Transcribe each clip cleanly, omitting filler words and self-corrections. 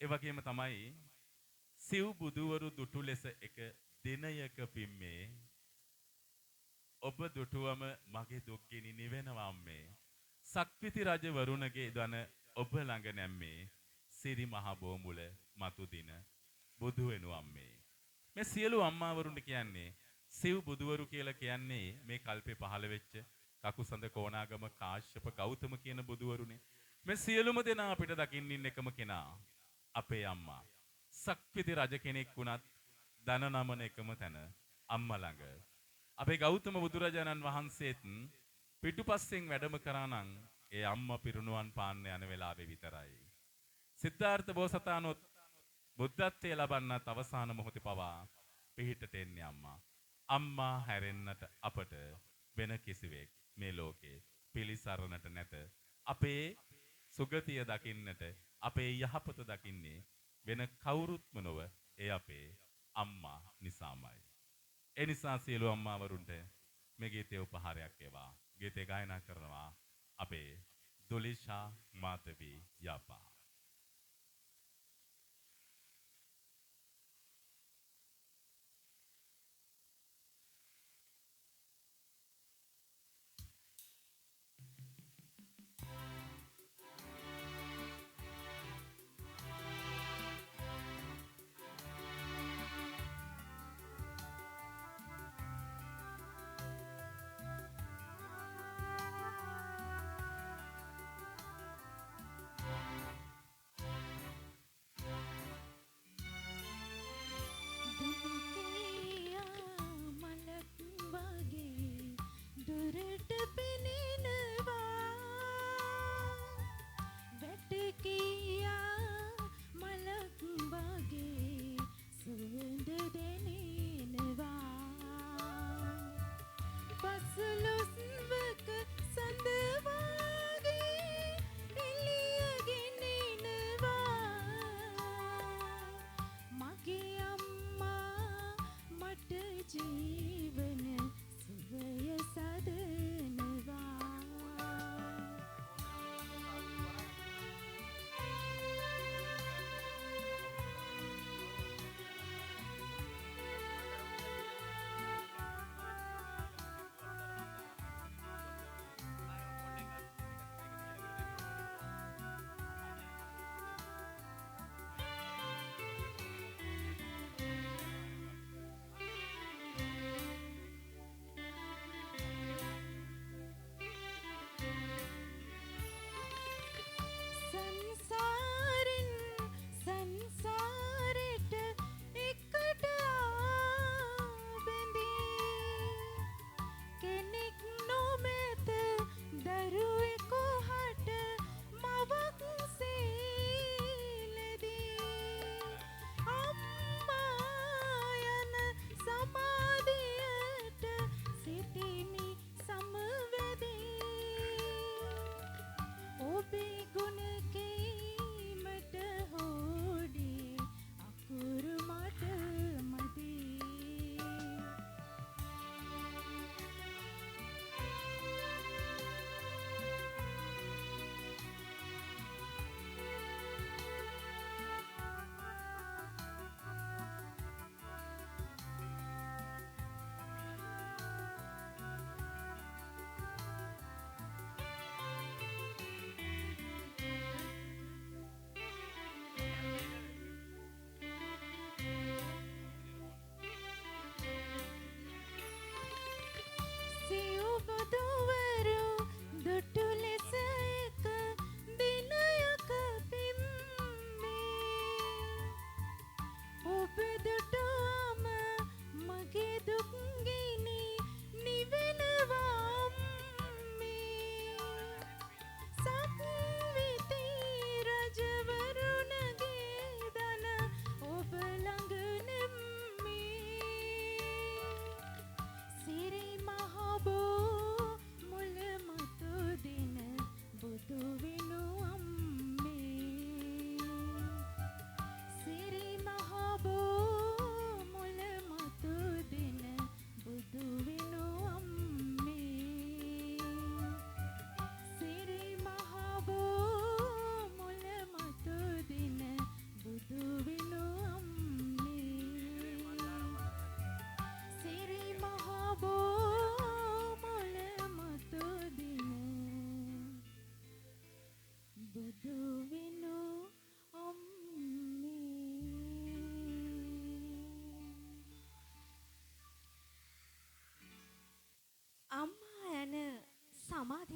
ඒ වගේම තමයි සිව් බුදුවරු දුටු ලෙස එක දිනයක පිම්මේ ඔබ දුටුවම මගේ දුක්ගිනි නිවෙනවා අම්මේ. සක්විති රජ වරුණගේ දන ඔබ ළඟ නැම්මේ සිරි මහ බෝමුල මතු දින බුදු වෙනු අම්මේ. මේ සියලු අම්මාවරුන්ට කියන්නේ සිව් බුදුවරු කියලා කියන්නේ මේ කල්පේ පහළ වෙච්ච කකුසඳ කොණාගම කාශ්‍යප ගෞතම කියන බුදුවරුනේ. මේ සියලුම දෙනා අපිට දකින්න ඉන්න එකම කෙනා අපේ අම්මා. සක්විති රජ කෙනෙක් වුණත් දන නමන එකම තැන අම්මා ළඟ. අපේ ගෞතම බුදුරජාණන් වහන්සේත් පිටුපස්සෙන් වැඩම කරා නම් ඒ අම්මා පිරුණුවන් පාන්න යන වෙලාවේ විතරයි. සිද්ධාර්ථ බෝසතාණොත් බුද්ධත්වයේ ලබන්නත් අවසාන මොහොතේ පවා පිහිටට එන්නේ අම්මා. අම්මා හැරෙන්නට අපට වෙන කිසිවෙක් මේ ලෝකේ පිළිසරණට නැත. අපේ සුගතිය දකින්නට අපේ යහපත දකින්නේ වෙන කවුරුත්ම නොව ඒ අපේ අම්මා නිසාමයි. ඒ නිසා සියලු අම්මාවරුන්ට මේ ගීතය උපහාරයක් වේවා. ගීතය ගායනා කරනවා අපේ දුලිෂා මාතවි යාපා.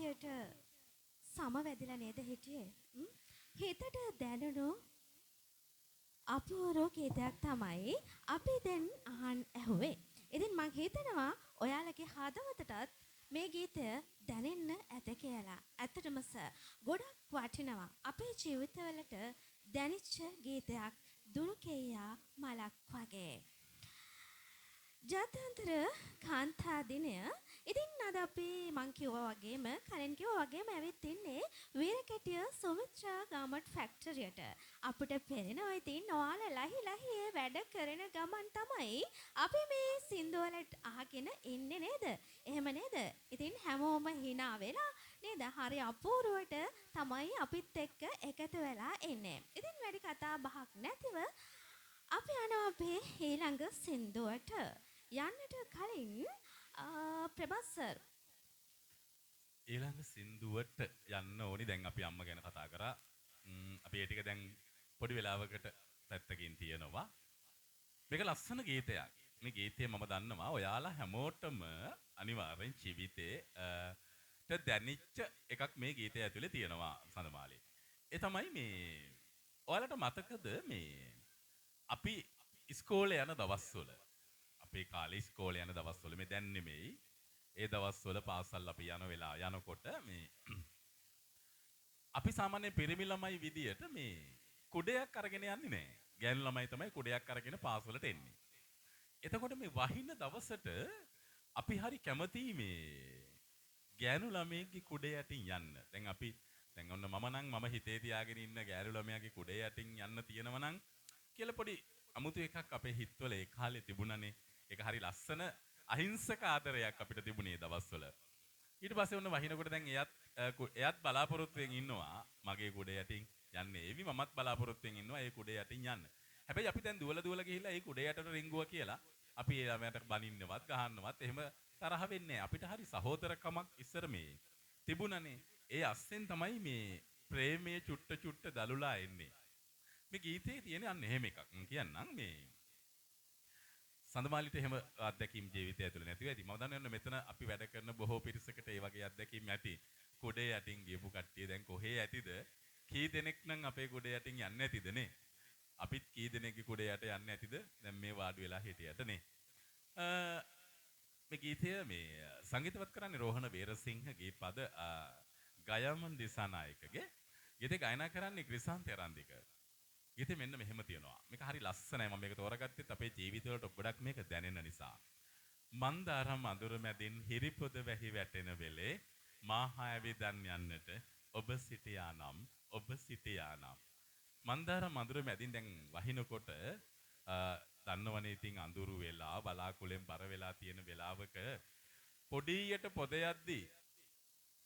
ආලෝකයට සමවැදිලා නේද හිටියේ? හිතට දැනුණු අපූර්ව ගීතයක් තමයි අපි දැන් අහන් ඇහුවේ. ඉතින් මං හිතනවා ඔයාලගේ හදවතටත් මේ ගීතය දැනෙන්න ඇත කියලා. ඇත්තටම ගොඩක් වටිනවා. අපේ ජීවිතවලට දැනිච්ච ගීතයක් දුරු කෙයියා මලක් වගේ. ජාත්‍යන්තර කාන්තා දිනය. ඉතින් අද අපි මං කිව්වා වගේම කලින් කිව්වා වගේම ඇවිත් ඉන්නේ වීරකැටිය සුමිත්‍රා ගාමට් ෆැක්ටරියට. අපිට පේනවා ඉතින් ඔයාලා ලහි ලහි වැඩ කරන ගමන් තමයි අපි මේ සින්දුවලට අහගෙන ඉන්නේ නේද? එහෙම නේද? ඉතින් හැමෝම hina වෙලා නේද? හරි අපූර්වට තමයි අපිත් එක්ක එකතු වෙලා ඉන්නේ. ඉතින් වැඩි කතා බහක් නැතිව අපි යනවා අපේ ඊළඟ සින්දුවට. යන්නට කලින් ප්‍රභාස් සර් ඊළඟ සින්දුවට යන්න ඕනි. දැන් අපි අම්ම ගැන කතා කරා. අපි ඒ ටික දැන් පොඩි වෙලාවකට පැත්තකින් තියනවා. මේක ලස්සන ගීතයක්. මේ ගීතය මම දන්නවා ඔයාලා හැමෝටම අනිවාර්යෙන් ජීවිතේ දැනිච්ච එකක් මේ ගීතය ඇතුලේ තියෙනවා සඳමාලේ. ඒ තමයි මේ ඔයාලට මතකද මේ අපි ඉස්කෝලේ යන දවස්වල අපේ කාලේ ඉස්කෝලේ යන දවස්වල මේ දැන් නෙමෙයි ඒ දවස්වල පාසල් අපි යන වෙලාව යනකොට මේ අපි සාමාන්‍ය පිරිමි ළමයි විදියට මේ කුඩයක් අරගෙන යන්නේ නැහැ. ගෑනු ළමයි තමයි කුඩයක් අරගෙන පාසලට එන්නේ. එතකොට මේ වහින දවසට අපි හරි කැමතියි මේ ගෑනු ළමයෙක්ගේ කුඩේ යටින් යන්න. දැන් අපි දැන් ඔන්න මම හිතේ තියාගෙන ඉන්න ගෑනු ළමයාගේ කුඩේ යටින් යන්න තියෙනවා නම් කියලා පොඩි අමුතු එකක් අපේ හිතවල ඒ කාලේ තිබුණානේ. ඒක හරි ලස්සන අහිංසක ආදරයක් අපිට තිබුණේ දවස්වල. ඊට පස්සේ ඔන්න වහිනකොට දැන් එයත් බලාපොරොත්තුෙන් ඉන්නවා මගේ කුඩේ යටින් යන්නේ. එවි මමත් බලාපොරොත්තුෙන් ඉන්නවා ඒ කුඩේ යටින් යන්න. හැබැයි අපි දැන් දුවලා ගිහිල්ලා ඒ කුඩේ යටට රිංගුවා කියලා අපි ඒ ළමයට බනින්නවත් ගහන්නවත් එහෙම තරහ වෙන්නේ නැහැ. අපිට හරි සහෝදරකමක් ඉස්සර මේ තිබුණනේ. ඒ අස්සෙන් තමයි මේ ප්‍රේමයේ චුට්ට දලුලා එන්නේ. මේ ගීතේ තියෙන අන්න එහෙම එකක්. මම කියන්නම් මේ සඳමාලිට එහෙම අත්දැකීම් ජීවිතය ඇතුළේ නැතිව ඇති. මම දන්නේ මෙතන අපි වැඩ කරන බොහෝ පිරිසකට ඒ වගේ අත්දැකීම් ඇති. කුඩේ යටින් ගියපු කට්ටිය දැන් කොහේ ඇතිද? කී දෙනෙක් නම් අපේ කුඩේ යටින් යන්නේ නැතිද නේ? අපිත් කී දෙනෙක්ගේ කුඩේ යට යන්නේ නැතිද? දැන් මේ වාඩි වෙලා හිටියට නේ. මේ ගීතය මේ සංගීතවත් කරන්නේ රෝහණ වීරසිංහගේ පද ගයමන් දිසානායකගේ. ගීතේ ගායනා කරන්නේ ක්‍රිසාන්ත එරන්දික. ගීතේ මෙන්න මෙහෙම තියෙනවා. මේක හරි ලස්සනයි. මම මේක තෝරගත්තෙත් අපේ ජීවිතවලට ගොඩක් මේක දැනෙන නිසා. මන්දාර මధుර මැදින් හිරිපොද වැහි වැටෙන වෙලේ මාහා ඇවිදන් යන්නට ඔබ සිටියා නම් මන්දාර මధుර මැදින් දැන් වහිනකොට දන්නවනේ ඉතින් අඳුරු වෙලා බලාකුලෙන් බර වෙලා තියෙන වෙලාවක පොඩියට පොද යද්දී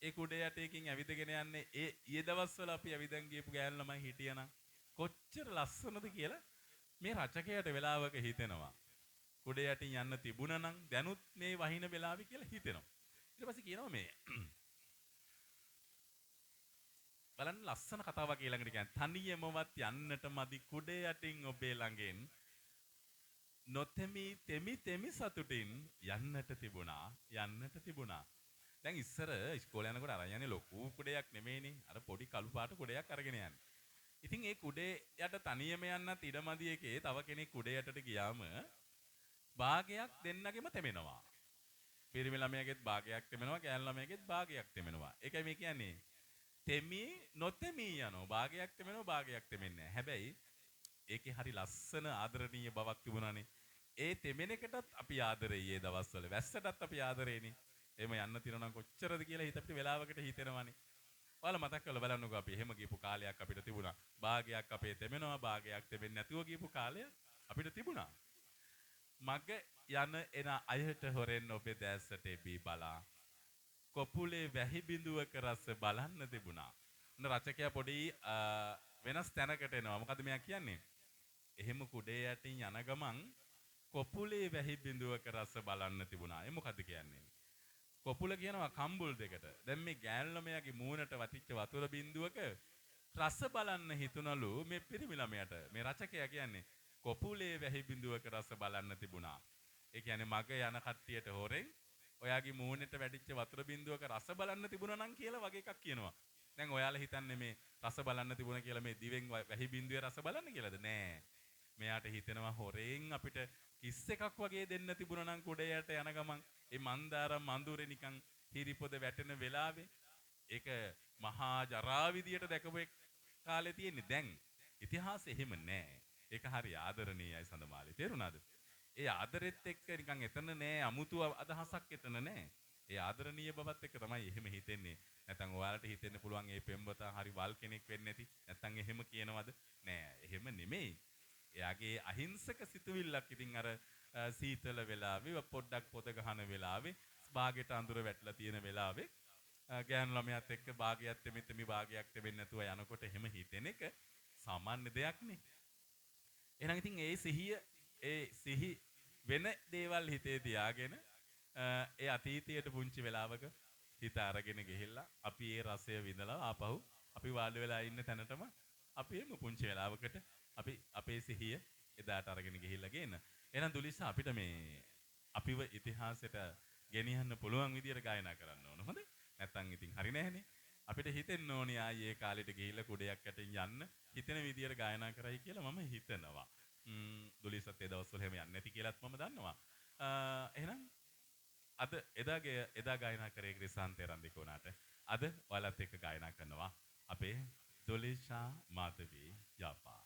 ඒ කුඩේ යටේකින් ඇවිදගෙන යන්නේ ඒ ඊයේ දවස්වල අපි ඇවිදන් ගියපු ගෑනු ළමයි හිටියනම් කොච්චර ලස්සනද කියලා මේ රචකයට වෙලාවක හිතෙනවා. කුඩේ යටින් යන්න තිබුණා නම් දැනුත් මේ වහින වෙලාවේ කියලා හිතෙනවා. ඊට පස්සේ කියනවා මේ බලන්න ලස්සන කතාවක් ඊළඟට කියන්නේ තනියමවත් යන්නට මදි කුඩේ යටින් ඔබේ ළඟෙන් නොතෙමි තෙමි සතුටින් යන්නට තිබුණා. දැන් ඉස්සර ඉස්කෝලේ යනකොට අරන් යන්නේ ලොකු කුඩයක් නෙමෙයිනේ. අර පොඩි කළු පාට කුඩයක් අරගෙන යන්නේ. ඉතින් ඒ කුඩේ යට තනියම යන්නත් ඉඩමදි එකේ තව කෙනෙක් කුඩේ යටට ගියාම භාගයක් දෙන්නගෙම තෙමෙනවා. පිරිමි ළමයාගෙත් භාගයක් තෙමෙනවා, ගෑනු ළමයාගෙත් භාගයක් තෙමෙනවා. ඒකයි මේ කියන්නේ තෙමි නොතෙමි යනවා. භාගයක් තෙමෙනවා, භාගයක් තෙමෙන්නේ නැහැ. හැබැයි ඒකේ හරි ලස්සන ආදරණීය බවක් තිබුණානේ. ඒ තෙමෙන එකටත් අපි ආදරෙයි ඒ දවස්වල. වැස්සටත් අපි ආදරේනේ. එහෙම යන්න තියනවා නම් කොච්චරද කියලා හිත අපිට වෙලාවකට හිතෙනවානේ. ඔයාලා මතක් කරලා බලන්නකෝ අපි එහෙම ගිහපු කාලයක් අපිට තිබුණා. භාගයක් අපේ තෙමෙනවා, භාගයක් තෙමෙන්නේ නැතුව ගිහපු කාලය අපිට තිබුණා. මග යන එන අයට හොරෙන් ඔබේ දැස්සට එබී බලා. කොපුලේ වැහි බිඳුවක රස බලන්න තිබුණා. උන රචකයා පොඩි වෙනස් තැනකට එනවා. මොකද මෙයා කියන්නේ? එහෙම කුඩේ යටින් යන ගමන් කොපුලේ වැහි බිඳුවක රස බලන්න තිබුණා. ඒ මොකද කියන්නේ? කොපුල කියනවා කම්බුල් දෙකට. දැන් මේ ගෑනු ළමයාගේ මූණට වටිච්ච වතුර බිඳුවක රස බලන්න හිතුණලු මේ පිරිමි ළමයාට. මේ රචකයා කියන්නේ කොපුලේ වැහි බිඳුවක රස බලන්න තිබුණා. ඒ කියන්නේ මග යන කට්ටියට හොරෙන් ඔයාගේ මූණට වැටිච්ච වතුර බින්දුවක රස බලන්න තිබුණා නම් කියලා වගේ එකක් කියනවා. දැන් ඔයාලා හිතන්නේ මේ රස බලන්න තිබුණා කියලා මේ දිවෙන් වැහි බින්දුවේ රස බලන්න කියලාද? නෑ. මෙයාට හිතෙනවා හොරෙන් අපිට කිස් එකක් වගේ දෙන්න තිබුණා නම් කුඩයට යන ගමන් ඒ මන්දාරම් මඳුරේ නිකන් හිරිපොද වැටෙන වෙලාවේ ඒක මහා ජරා විදියට දැකපු කාලේ තියෙන්නේ. දැන් ඉතිහාසෙ එහෙම නෑ. ඒක හරි ආදරණීයයි සඳමාලි. තේරුණාද? ඒ ආදරෙත් එක්ක නිකන් එතන නෑ අමුතු අදහසක් එතන නෑ. ඒ ආදරණීය බවත් එක්ක තමයි එහෙම හිතෙන්නේ. නැත්නම් ඔයාලට හිතෙන්න පුළුවන් මේ පෙම්වතා හරි වල් කෙනෙක් වෙන්නේ නැති. නැත්නම් එහෙම කියනවද? නෑ. එහෙම නෙමෙයි. එයාගේ අහිංසක සිතුවිල්ලක් ඉතින් අර සීතල වෙලාවේ පොඩ්ඩක් පොද ගහන වෙලාවේ බාගෙට අඳුර වැටලා තියෙන වෙලාවේ ගෑනු ළමයාත් එක්ක බාගයක් තෙමෙ බාගයක් තෙමෙන්නේ නැතුව යනකොට එහෙම හිතෙන එක සාමාන්‍ය දෙයක් නේ. එහෙනම් ඉතින් ඒ සිහි වෙන දේවල් හිතේ තියාගෙන ඒ අතීතයට පුංචි වෙලාවක හිත අරගෙන ගිහිල්ලා අපි ඒ රසය විඳලා ආපහු අපි වාඩි වෙලා ඉන්න තැනටම අපි එමු පුංචි වෙලාවකට අපි අපේ සිහිය එදාට අරගෙන ගිහිල්ලා ගේන. එහෙනම් දුලිසා අපිට මේ අපිව ඉතිහාසයට ගෙනියන්න පුළුවන් විදියට ගායනා කරන්න ඕන. හොඳයි? නැත්තම් ඉතින් හරි නැහැනේ. අපිට හිතෙන්න ඕනේ ආයේ ඒ කාලෙට ගිහිල්ලා කුඩයක් යටින් යන්න හිතෙන විදියට ගායනා කරයි කියලා මම හිතනවා. දුලිසත් ඒ දවස්වල එහෙම යන්නේ නැති කියලාත් මම දන්නවා. එහෙනම් අද එදා ගායනා කරේ ක්‍රිසාන්තේ රන්දික උනාට අද ඔයාලත් එක්ක ගායනා කරනවා අපේ දුලිෂා මාතවී යාපා.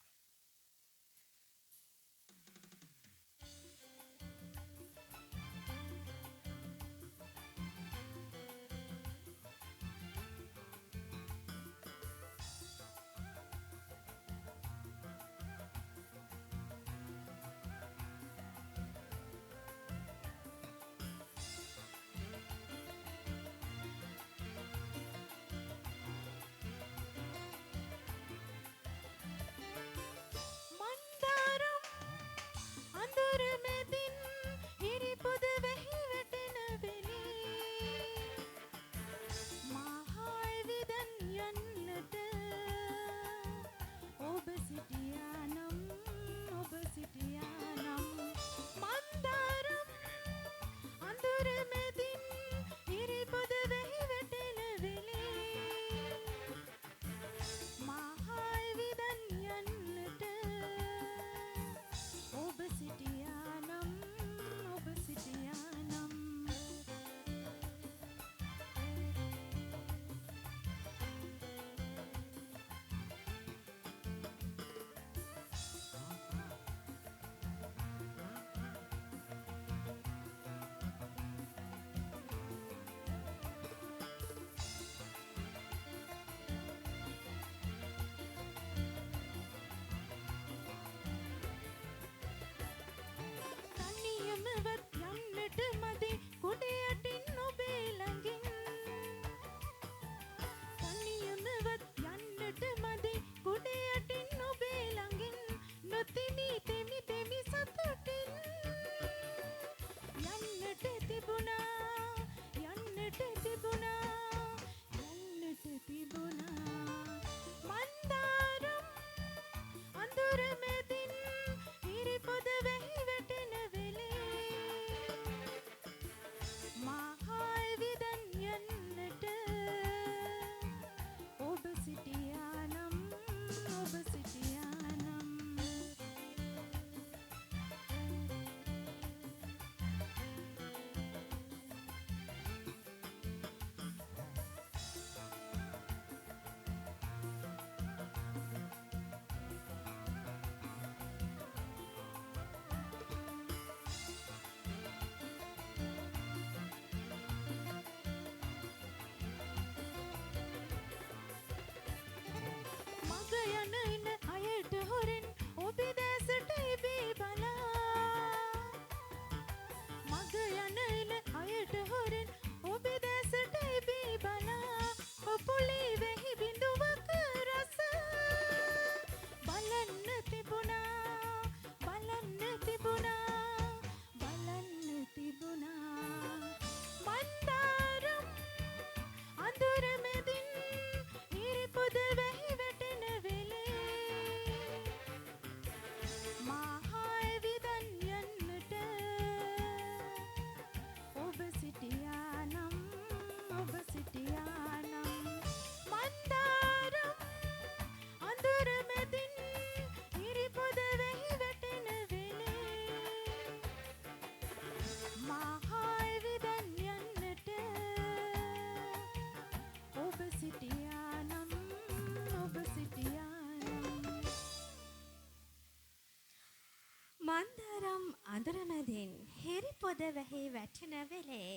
අඳුර මැදින් හිරි පොද වැහි වැටෙන වෙලේ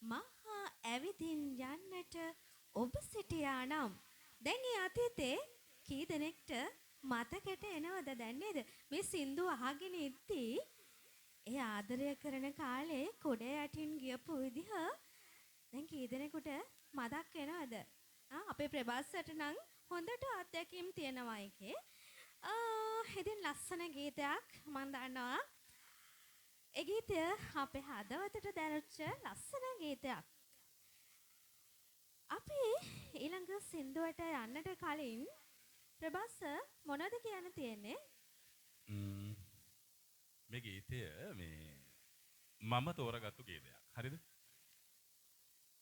මහා ඇවිදින් යන්නට ඔබ සිටියා නම් දැන් ඒ අතීතේ කී දෙනෙක්ට මතකෙට එනවද දැන් නේද මේ සින්දු අහගෙන ඉද්දී ඒ ආදරය කරන කාලේ කුඩේ යටින් ගියපු විදිහ දැන් කී දෙනෙකුට මතක් වෙනවද අපේ ප්‍රභාස්ට නම් හොඳට අත්දැකීම් තියෙනවා එකේ ඉතින් ලස්සන ගීතයක් මම දන්නවා ඒ ගීතය අපේ හදවතට දැනුච්ච ලස්සන ගීතයක්. අපි ඊළඟ සින්දුවට යන්නට කලින් ප්‍රභාස් මොනවද කියන්න තියෙන්නේ? මේ ගීතය මේ මම තෝරගත්තු ගීතයක්. හරිද?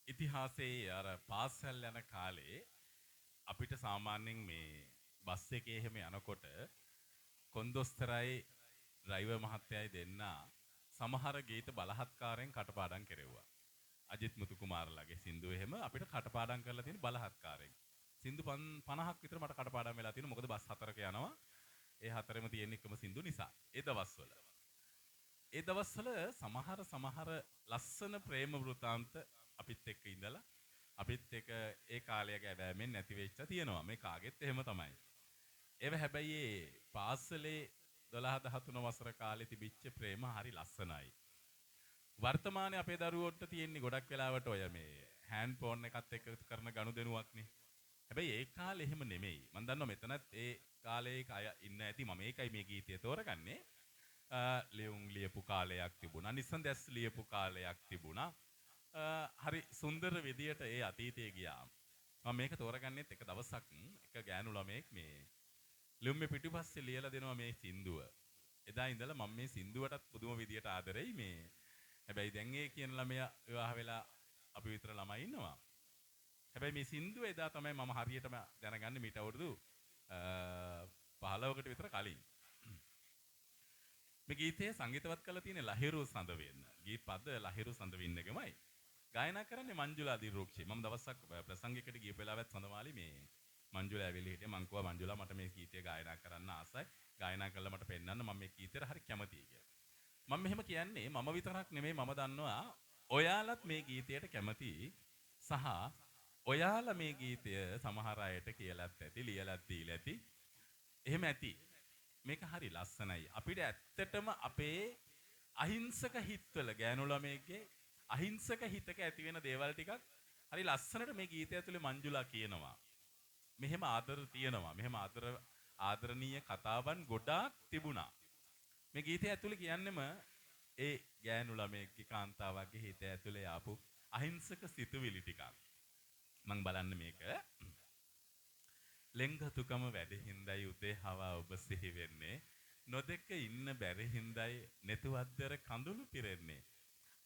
ඉතිහාසයේ අර පාසල් යන කාලේ අපිට සාමාන්‍යයෙන් මේ බස් එකේ එහෙම යනකොට කොන්දොස්තරයි ඩ්‍රයිවර් මහත්තයයි දෙන්න සමහර ගීත බලහත්කාරයෙන් කටපාඩම් කෙරෙව්වා. අජිත් මුතු කුමාරලාගේ සින්දු එහෙම අපිට කටපාඩම් කරලා තියෙන බලහත්කාරයෙන්. සින්දු 50ක් විතර මට කටපාඩම් වෙලා තියෙනවා. මොකද බස් හතරක යනවා. ඒ හතරෙම තියෙන එකම සින්දු නිසා. ඒ දවස්වල සමහර ලස්සන ප්‍රේම වෘතාන්ත අපිත් එක්ක ඉඳලා අපිත් එක්ක ඒ කාලය ගෑවෑමෙන් නැති වෙච්ච තියෙනවා. මේ කාගෙත් එහෙම තමයි. ඒව හැබැයි පාසලේ 12 13 වසර කාලේ තිබිච්ච ප්‍රේම හරි ලස්සනයි. වර්තමානයේ අපේ දරුවෝට තියෙන්නේ ගොඩක් වෙලාවට ඔය මේ හෑන්ඩ් ෆෝන් එකත් එක්ක කරන ගනුදෙනුවක්නේ. හැබැයි ඒ කාලේ එහෙම නෙමෙයි. මම දන්නවා මෙතනත් ඒ කාලේ අය ඉන්න ඇති. මම ඒකයි මේ ගීතය තෝරගන්නේ. ලියුම් ලියපු කාලයක් තිබුණා. නිසන්දැස් ලියපු කාලයක් තිබුණා. හරි සුන්දර විදියට ඒ අතීතයේ ගියා. මම මේක තෝරගන්නෙත් එක දවසක් එක ගෑනු ළමයෙක් මේ ලියුම්ේ පිටුපස්සේ ලියලා දෙනවා මේ සින්දුව. එදා ඉඳලා මම මේ සින්දුවටත් පුදුම විදියට ආදරෙයි මේ. හැබැයි දැන් ඒ කියන ළමයා විවාහ වෙලා අපි විතර ළමයි ඉන්නවා. හැබැයි මේ සින්දුව එදා තමයි මම හරියටම දැනගන්නේ මීට අවුරුදු 15කට විතර කලින්. මේ ගීතය සංගීතවත් කරලා තියෙන්නේ ලහිරු සඳවෙන්න. ගීත පද ලහිරු සඳවින්නගමයි. ගායනා කරන්නේ මංජුලා දිරෝක්ෂි. මම දවසක් ප්‍රසංගයකට ගිය වෙලාවත් සඳමාලි මේ මංජුලා ඇවිල්ලා හිටියා. මං කිව්වා මංජුලා මට මේ ගීතය ගායනා කරන්න ආසයි. ගායනා කරලා මට පෙන්නන්න මම මේ ගීතේට හරි කැමතියි කියලා. මම මෙහෙම කියන්නේ මම විතරක් නෙමෙයි මම දන්නවා ඔයාලත් මේ ගීතයට කැමතියි සහ ඔයාලා මේ ගීතය සමහර අයට කියලාත් ඇති ලියලාත් දීලා ඇති. එහෙම ඇති. මේක හරි ලස්සනයි. අපිට ඇත්තටම අපේ අහිංසක හිත්වල ගෑනු ළමයෙක්ගේ අහිංසක හිතක ඇති වෙන දේවල් ටිකක් හරි ලස්සනට මේ ගීතය ඇතුලේ මංජුලා කියනවා. මෙහෙම ආදර තියෙනවා. මෙහෙම ආදරණීය කතාවන් ගොඩාක් තිබුණා. මේ ගීතය ඇතුලේ කියන්නෙම ඒ ගෑනු ළමයෙක්ගේ කාන්තාවක්ගේ හිත ඇතුලේ ආපු අහිංසක සිතුවිලි ටිකක්. මං බලන්න මේක ලෙන්ගතුකම වැඩි හින්දායි උදේ හවා ඔබ සිහි වෙන්නේ නොදෙක ඉන්න බැරි හින්දායි නෙතුවද්දර කඳුළු පිරෙන්නේ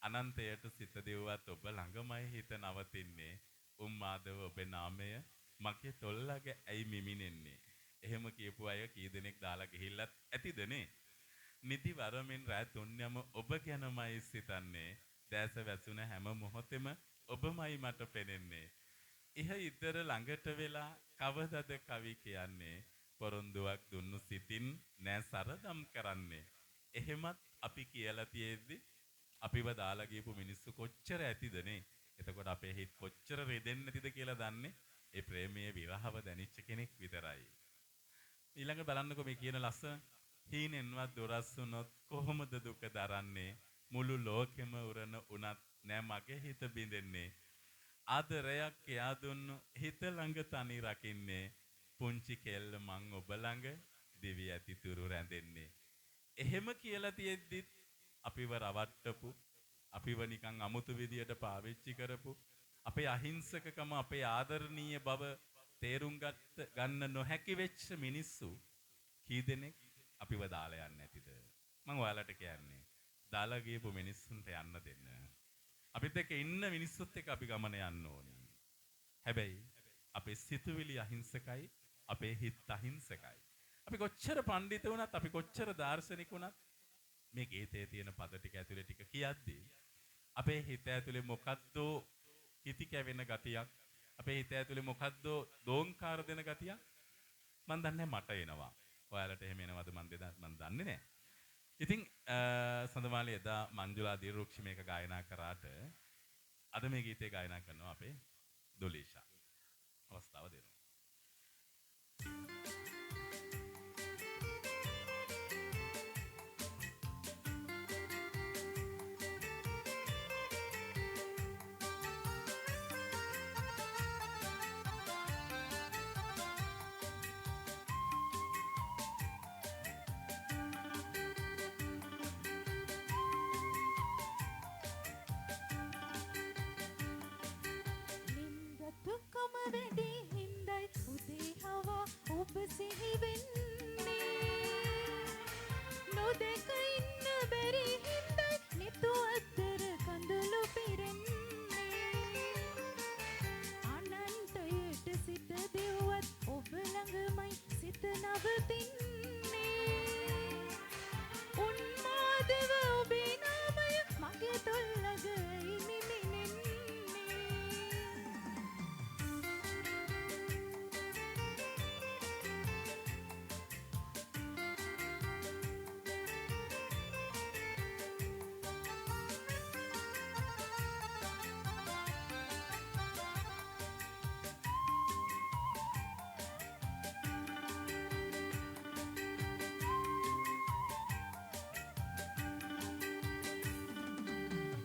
අනන්තයට සිත දෙව්වත් ඔබ ළඟමයි හිත නවතින්නේ උම්මාදව ඔබේ නාමය මගේ තොල්ලගේ ඇයි මිමිනෙන්නේ එහෙම කියපු අය කී දෙනෙක් දාලා ගිහිල්ලත් ඇතිදනේ නිදි වරමින් රැ තුන්යම ඔබ ගැනමයි සිතන්නේ දැස වැසුන හැම මොහොතෙම ඔබමයි මට පෙනෙන්නේ ඉහ ඉතර ළඟට වෙලා කවදද කවි කියන්නේ පොරොන්දුවක් දුන්නු සිතින් නෑ සරදම් කරන්නේ එහෙමත් අපි කියලා තියෙද්දි අපිව දාලා ගියපු මිනිස්සු කොච්චර ඇතිදනේ එතකොට අපේ හිත කොච්චර රෙදෙන්නේ නැතිද කියලා දන්නේ ඒ ප්‍රේමයේ විරහව දැනිච්ච කෙනෙක් විතරයි ඊළඟ බලන්නකො මේ කියන ලස්සන හීනෙන්වත් දොරස්සුනොත් කොහොමද දුක දරන්නේ මුළු ලෝකෙම උරන උනත් නෑ මගේ හිත බිඳෙන්නේ ආදරයක් එයා දුන්නු හිත ළඟ තනි රකින්නේ පුංචි කෙල්ල මං ඔබ ළඟ දිවි ඇතිතුරු රැඳෙන්නේ එහෙම කියලා තියෙද්දි අපිව රවට්ටපු අපිව නිකන් අමුතු විදියට පාවිච්චි කරපු අපේ අහිංසකකම අපේ ආදරණීය බව තේරුම් ගන්න නොහැකි වෙච්ච මිනිස්සු කී දෙනෙක් අපිව දාලා යන්නේ නැතිද මං ඔයාලට කියන්නේ දාලා ගියපු මිනිස්සුන්ට යන්න දෙන්න අපිත් එක්ක ඉන්න මිනිස්සුත් එක්ක අපි ගමන යන්න ඕනේ. හැබැයි අපේ සිතුවිලි අහිංසකයි, අපේ හිත අහිංසකයි. අපි කොච්චර පඬිත වුණත්, අපි කොච්චර දාර්ශනික වුණත් මේ ගීතයේ තියෙන පද ටික ඇතුලේ ටික කියද්දී අපේ හිත ඇතුලේ මොකද්ද හිති කැවෙන ගතියක්, අපේ හිත ඇතුලේ මොකද්ද දෝංකාර දෙන ගතියක් මන් දන්නේ මට එනවා. ඔයාලට එහෙම එනවද මන් දන්නේ නැහැ. ඉතින් සඳමාලි එදා මංජුලා දිරුක්ෂි මේක ගායනා කරාට අද මේ ගීතේ ගායනා කරනවා අපේ දොලීෂා. අවස්ථාව දෙනවා. නින්දතුකම වැඩි හින්දයි උදේ හවා ඔබ සිහි වෙන්නේ නොදැක ඉන්න බැරි හින්දයි නිතු අතර කඳුළු පිරෙන්නේ අනන්තයට සිත දෙව්වත් ඔබ ළඟමයි සිත නවතින්නේ උන්මාදව ඔබේ නාමය මගේ තොල්ලග ඉනිමිනෙන්නේ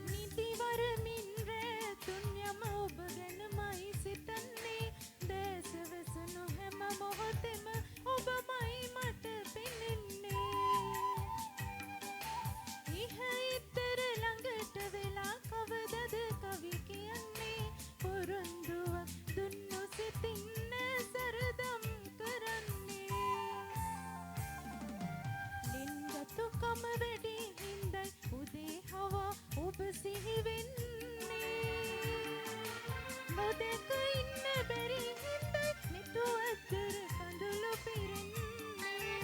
නිතිවරමින් රැතුන් යම ඔබ ගැනමයි සිතන්නේ දැසවස නොහැම මොහොතෙම ඔබමයි මට පෙනෙන්නේ ඉහ ඉතර ළඟට වෙලා කවදද කවි කියන්නේ පොරොන්දුවක් දුන්නු සිතින් සරදම් කරන්නේ නින්දතුකම වැඩි හින්දයි උදේ හවා ඔබ සිහි වෙන්නේ නොදැක ඉන්න බැරි හින්දයි නිතු අතර කඳුළු පිරෙන්නේ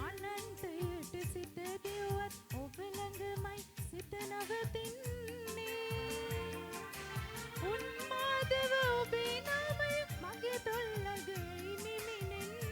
අනන්තයට සිත දෙව්වත් ඔබ ළඟමයි සිත නවතින්නේ උන්මාදව ඔබේ නාමය මගේ තොල්ලග ඉනිමිනෙන්නේ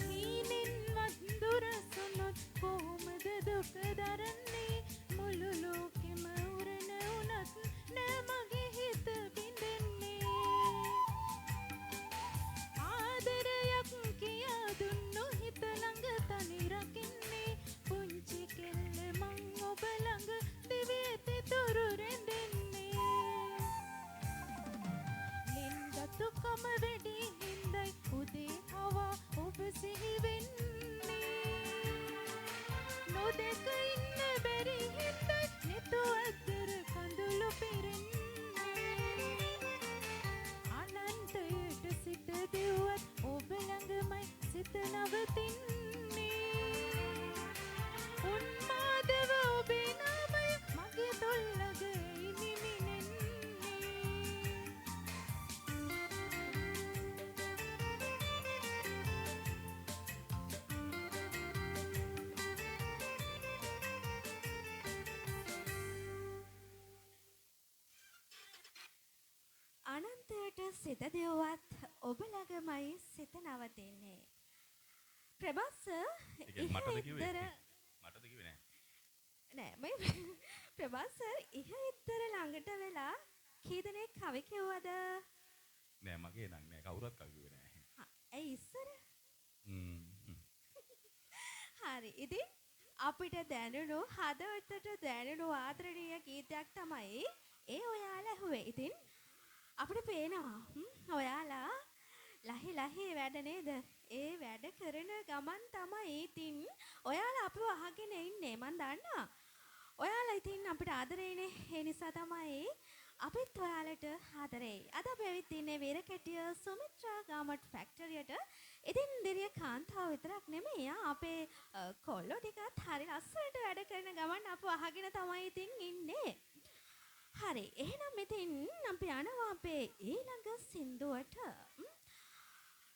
හීනෙන්වත් දුරසුනොත් කොහොමද දුක දරන්නේ මුළු ලෝකෙම උරණ වුණත් නෑ මගේ හිත බිඳෙන්නේ ආදරයක් කියා දුන්නු හිත ළඟ තනි රකින්නේ පුංචි කෙල්ල මං ඔබ ළඟ දිවිති තුරු රැඳෙන්නේ නින්දතුකම වැඩි හින්දයි උදේ හවා ඔබ සිහි වෙන්නේ නොදැක ඉන්න බැරි හින්දයි නිතු අතර කඳුළු පිරෙන්නේ අනන්තයට සිත දෙව්වත් ඔබ ළඟමයි සිත නවතින්නේ උන්මාදව ඔබේ නාමය මගේ තොල්ලග ඉනිමිනෙන්නේ අනන්තයට සිත දෙව්වත් ඔබ ළඟමයි සිත නවතින්නේ ප්‍රබස් ඒ කියන්නේ මටද කිව්වේ? ඉතර මටද කිව්වේ නෑ. නෑ මේ ප්‍රබස් ඉහ ඉතර ළඟට වෙලා කී දෙනෙක් කවි කිව්වද නෑ මගේ නම් නෑ කවුරුත් කවි කිව්වේ නෑ. ඇයි ඉස්සර හ්ම්. හරි ඉතින් අපිට දැනුණු හදවතට දැනුණු ආදරණීය ගීතයක් තමයි ඒ ඔයාලා ඇහුවේ. ඉතින් අපිට පේනවා ඔයාලා ලහි ලහි වැඩ නේද? ඒ වැඩ කරන ගමන් තමයි ඉතින් ඔයාලා අපිව අහගෙන ඉන්නේ. මන් දන්නවා. ඔයාලා ඉතින් අපිට ආදරේනේ. ඒ නිසා තමයි අපිත් ඔයාලට ආදරෙයි. අද අපි ඇවිත් ඉන්නේ වීරකැටිය සුමිත්‍රා ගාමට් ෆැක්ටරියට. ඉතින් දිරිය කාන්තාව විතරක් නෙමෙයි අපේ කොල්ලෝ ටිකත් හරි ලස්සනට වැඩ කරන ගමන් අපව අහගෙන තමයි ඉතින් ඉන්නේ. හරි. එහෙනම් ඉතින් අපි යනවා අපේ ඊළඟ සින්දුවට.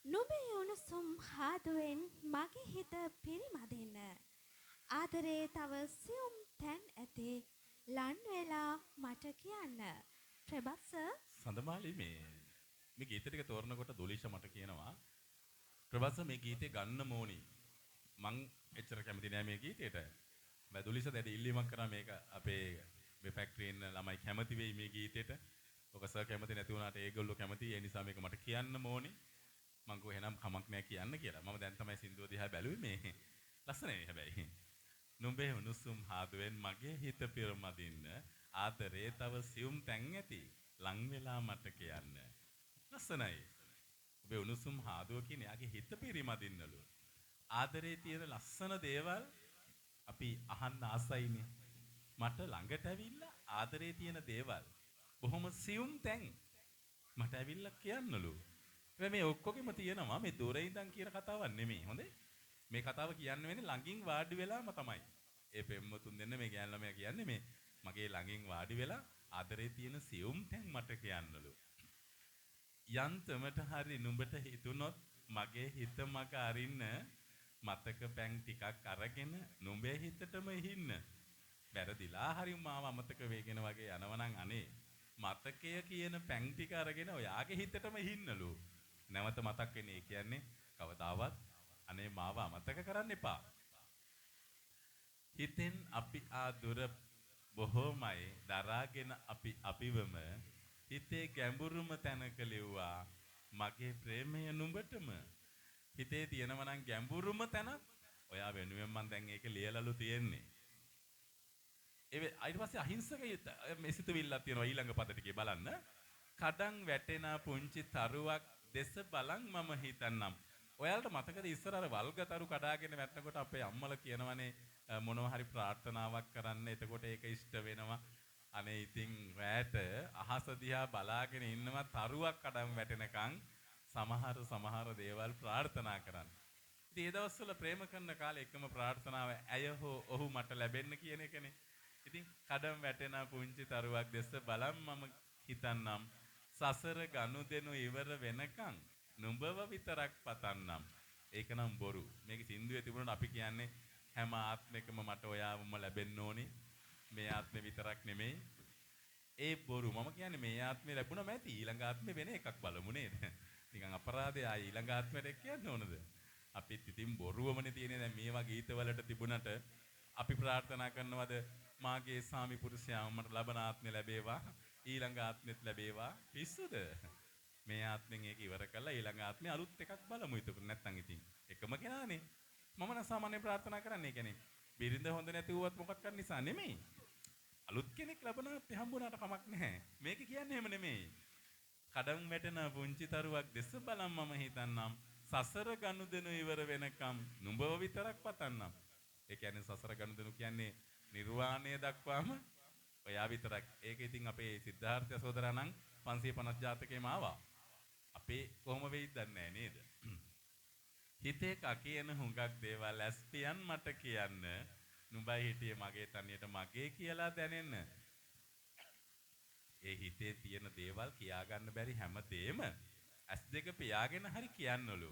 නුඹේ උණුසුම් හාදුවෙන් මගේ හිත පිරිමදින්න. ආදරේ තව සියුම් තැන් ඇති ලන් වෙලා මට කියන්න. ප්‍රබත් සර් සඳමාලි මේ ගීත ටික තෝරනකොට දොලිෂා මට කියනවා ප්‍රබත් සර් මේ ගීතේ ගන්න ඕනි. මං එච්චර කැමති නෑ මේ ගීතේට. මම දොලිෂා දැන් ඉල්ලීමක් කරා මේක අපේ මේ ෆැක්ටරි ඉන්න ළමයි කැමති වෙයි මේ ගීතේට. ඔක සර් කැමති නැති වුණාට ඒගොල්ලෝ කැමති. ඒ නිසා මේක මට කියන්න ඕනි. මං කෝ එහෙනම් කමක් නෑ කියන්න කියලා. මම දැන් තමයි සින්දුව දිහා බැලුවේ මේ. ලස්සනයි හැබැයි. නුඹේ උණුසුම් හාදුවෙන් මගේ හිත පිරමදින්න ආදරේ තව සියුම් තැන් ඇති ලං වෙලා මට කියන්න. ලස්සනයි. ඔබේ උණුසුම් හාදුව කියන්නේ යාගේ හිත පිරිමදින්නලු. ආදරේ තියෙන ලස්සන දේවල් අපි අහන්න ආසයිනේ. මට ළඟට ඇවිල්ලා ආදරේ තියෙන දේවල් බොහොම සියුම් තැන් මට ඇවිල්ලා කියන්නලු. මේ ඔක්කොගෙම තියෙනවා මේ දොරේ ඉඳන් කියන කතාවක් නෙමෙයි. හොඳේ. මේ කතාව කියන්න වෙන්නේ ළඟින් වාඩි වෙලාම තමයි. ඒ පෙම්වතුන් දෙන්න මේ ගෑන් ළමයා කියන්නේ මේ මගේ ළඟින් වාඩි වෙලා ආදරේ තියෙන සියුම් තැන් මට කියන්නලු. යන්තමට හරි නුඹට හිතුනොත් මගේ හිත මග අරින්න මතක පැන් ටිකක් අරගෙන නුඹේ හිතටම ඉහින්න. වැරදිලා හරි මාව අමතක වෙගෙන වගේ යනවනම් අනේ මතකය කියන පැන් ටික අරගෙන ඔයාගේ හිතටම ඉහින්නලු. නැවත මතක් වෙන්නේ කියන්නේ කවදාවත් අනේ මාව අමතක කරන්න එපා. හිතෙන් අපි ආදුර බොහෝමයි දරාගෙන අපි අපිවම හිතේ ගැඹුරුම තැනක ලිව්වා මගේ ප්‍රේමය නුඹටම. හිතේ තියෙනව නම් ගැඹුරුම තැන ඔයා වෙනුවෙන් මම දැන් ඒක ලියලාලු තියෙන්නේ. ඊට පස්සේ අහිංසක මෙසිතවිල්ලක් තියෙනවා ඊළඟ පද ටිකේ බලන්න. කඩන් වැටෙන පුංචි තරුවක් දෙස බලන් මම හිතන්නම්. ඔයාලට මතකද ඉස්සර අර වල්ගතරු කඩාගෙන වැටෙනකොට අපේ අම්මලා කියනවනේ මොනවා හරි ප්‍රාර්ථනාවක් කරන්න. එතකොට ඒක ඉෂ්ට වෙනවා. අනේ ඉතින් රැට අහස දිහා බලාගෙන ඉන්නවා තරුවක් කඩන් වැටෙනකන් සමහර දේවල් ප්‍රාර්ථනා කරන්න. ඉතින් ඒ දවස්වල ප්‍රේම කරන කාලේ එකම ප්‍රාර්ථනාව ඇය හෝ ඔහු මට ලැබෙන්න කියන එකනේ. ඉතින් කඩම් වැටෙන පුංචි තරුවක් දැස්ස බලන් මම හිතන්නම් සසර ගනුදෙනු ඉවර වෙනකන් නුඹව විතරක් පතන්නම්. ඒක නම් බොරු. මේක සින්දුවේ තිබුණාට අපි කියන්නේ හැම ආත්මයකම මට ඔයාවම ලැබෙන්න ඕනේ. මේ ආත්මේ විතරක් නෙමෙයි. ඒ බොරු. මම කියන්නේ මේ ආත්මේ ලැබුණාම ඇති ඊළඟ ආත්මේ වෙන එකක් බලමු නේද? නිකන් අපරාධය ආයි ඊළඟ ආත්මයට කියන්න ඕනද? අපිත් ඉතින් බොරුවමනේ තියෙන්නේ. දැන් මේවා ගීතවලට තිබුණට අපි ප්‍රාර්ථනා කරනවද මාගේ සාමි පුරුෂයා මට ලබන ආත්මේ ලැබේවා ඊළඟ ආත්මෙත් ලැබේවා. පිස්සුද? මේ ආත්මෙන් ඒක ඉවර කළා ඊළඟ ආත්මේ අලුත් එකක් බලමු. ඒක නැත්තම් ඉතින් එකම කෙනානේ. මම නම් සාමාන්‍යයෙන් ප්‍රාර්ථනා කරන්නේ කියන්නේ බිරිඳ හොඳ නැති වුවත් මොකක් කර නිසා නෙමෙයි. අලුත් කෙනෙක් ලබන ආත්මේ හම්බුනාට කමක් නැහැ. මේක කියන්නේ එහෙම නෙමෙයි. කඩම් වැටෙන පුංචි තරුවක් දෙස බලන් මම හිතන්නම් සසර ගනුදෙනු ඉවර වෙනකම් නුඹව විතරක් පතන්නම්. ඒ කියන්නේ සසර ගනුදෙනු කියන්නේ නිර්වාණය දක්වාම ඔයා විතරක්. ඒක ඉතින් අපේ සිද්ධාර්ථ සහෝදරා නම් 550 ජාතකේම ආවා. අපේ කොහොම වෙයිද දන්නේ නේද? හිතේ කකියන හුඟක් දේවල් ඇස්පියන් මට කියන්න නුඹයි හිටියේ මගේ තනියට මගේ කියලා දැනෙන්න. ඒ හිතේ තියෙන දේවල් කියාගන්න බැරි හැමදේම ඇස් දෙක පියාගෙන හරි කියන්නලු.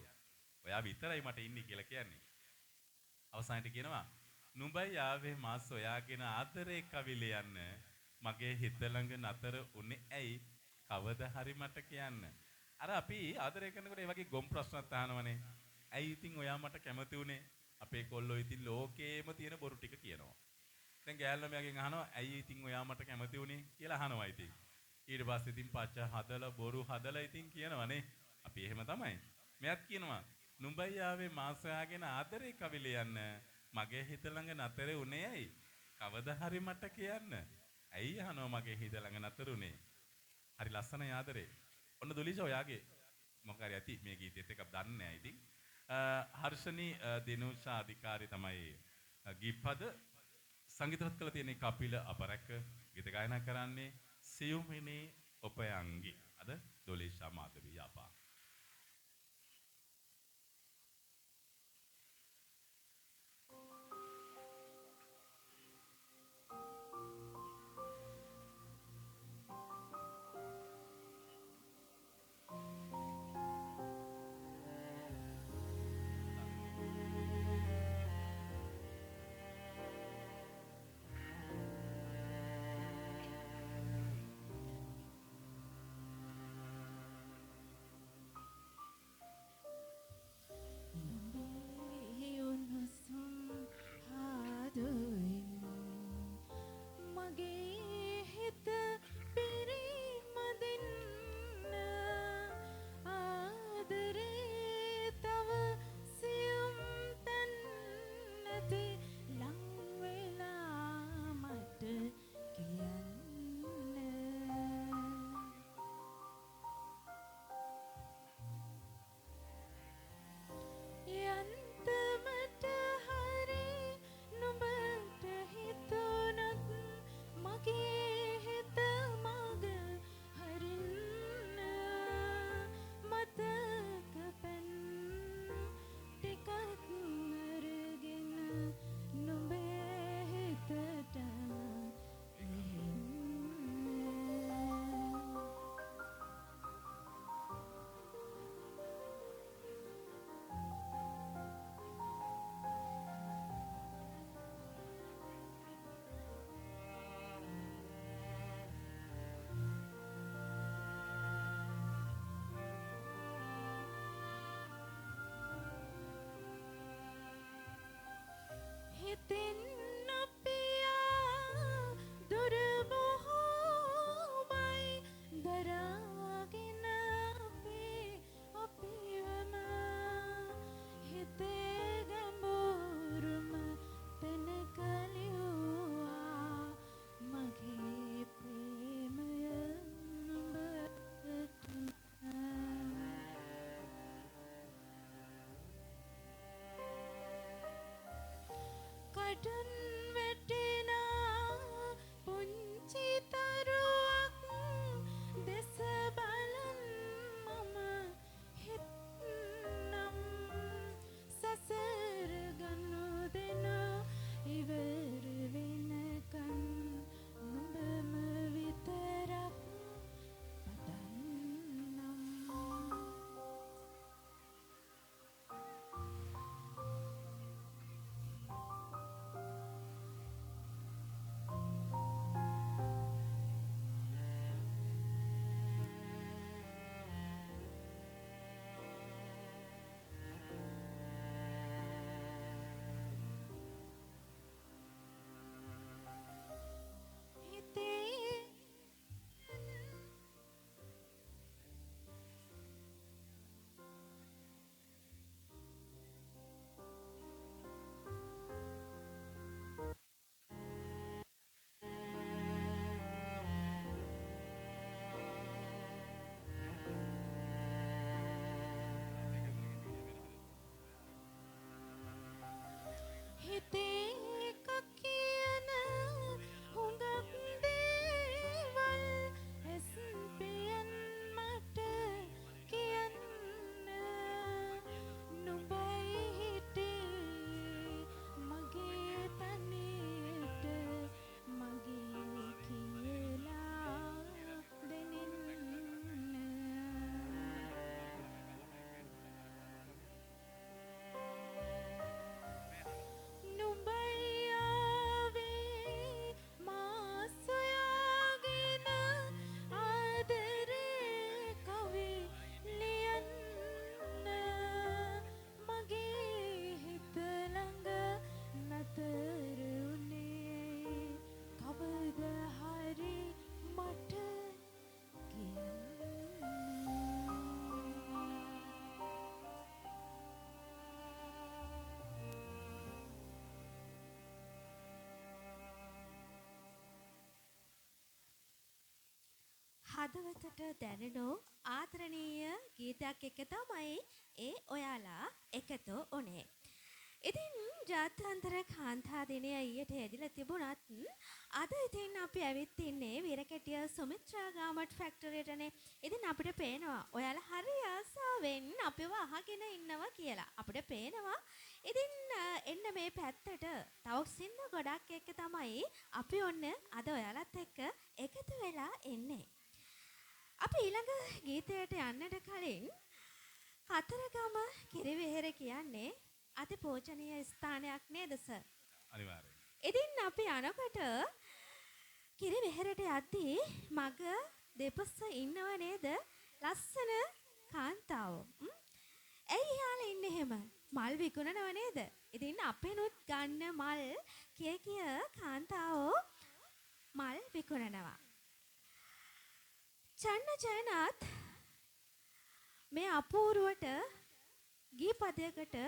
ඔයා විතරයි මට ඉන්නේ කියලා කියන්නේ. අවසානයේ කියනවා නුඹයි ආවේ මා සොයාගෙන ආදරේ කවිලියන්න මගේ හිත ළඟ නතර උනේ ඇයි කවදා හරි මට කියන්න. අර අපි ආදරය කරනකොට ඒ වගේ ගොම් ප්‍රශ්නත් අහනවනේ. ඇයි ඉතින් ඔයා මට කැමති උනේ? අපේ කොල්ලෝ ඉතින් ලෝකේම තියෙන බොරු ටික කියනවා. දැන් ගෑල්ලා මෙයාගෙන් අහනවා ඇයි ඉතින් ඔයා මට කැමති උනේ කියලා අහනවා ඉතින්. ඊට පස්සේ ඉතින් පච්ච හදලා බොරු හදලා ඉතින් කියනවනේ. අපි එහෙම තමයි. මෙයාත් කියනවා නුඹයි ආවේ මා සොයාගෙන ආදරේ කවිලියන්න මගේ හිත ළඟ නතර උනේ ඇයි? කවදා හරි මට කියන්න. ඇයි අහනවා මගේ හිත ළඟ නතර උනේ? හරි ලස්සනයි ආදරේ. ඔන්න දොලිෂා ඔයාගේ මොකක් හරි ඇති මේ ගීතෙත් එකක් දන්නේ නැහැ ඉතින්. හර්ෂණී දිනුෂා අධිකාරී තමයි ගීපද සංගීතවත් කළ තියෙන කපිල අපරැක ගීත ගායනා කරන්නේ සියුමිනේ ඔපයන්ගි අද දොලේෂා මාධවී යාපා හිතින් අපියා දුර බොහෝමයි දරාගෙන අපිවම හිතේ ගැඹුරුම තැනක ලියුවා මගේ ප්‍රේමය නුඹට කඩන් වැටෙනා පුංචි තරුවක් දෙස බලන් මම හිත්නම් සසර ගනුදෙන ඉවර වෙනකන් නුඹම විතරක් පතන්නම් හිතේ හිතේ එක කියන හුඟක් දේවල් ඇස් පියන් මට කියන්න නුඹයි හිටේ මගේ තනියට මගේ කියලා දෙනින්න නුඹයි ආවේ මා සොයාගෙන ආදරේ කවි ලියන්න මගේ හිත ළඟ නතර උනේ කවද හරි මට කියන්න හදවතට දැනෙනු ආදරණීය ගීතයක් එක තමයි ඒ ඔයාලා එකතු උනේ. ඉතින් ජාත්‍යන්තර කාන්තා දිනය ඊයට ඇදිලා තිබුණත් අද ඉතින් අපි ඇවිත් ඉන්නේ වීරකැටිය සුමිත්‍රා ගාමට් ෆැක්ටරියටනේ. ඉතින් අපිට පේනවා ඔයාලා හරි ආසාවෙන් අපිව අහගෙන ඉන්නවා කියලා. අපිට පේනවා. ඉතින් එන්න මේ පැත්තට තව සින්න ගොඩක් එක්ක තමයි අපි ඔන්න අද ඔයාලත් එක්ක එකතු වෙලා එන්නේ. අපි ඊළඟ ගීතයට යන්නට කලින් කතරගම කිරිවෙහෙර කියන්නේ අති පූජනීය ස්ථානයක් නේද සර්? අනිවාර්යයෙන්. ඉතින් අපි යනකොට කිරිවෙහෙරට යද්දී මග දෙපස ඉන්නව නේද? ලස්සන කාන්තාවෝ. ඇයි යාලා ඉන්නේ එහෙම? මල් විකුණනව නේද? ඉතින් අපේනොත් ගන්න මල් කිය කාන්තාවෝ මල් විකුණනවා. චන්න ජයනාත් මේ අපූර්වට ගීපදයකට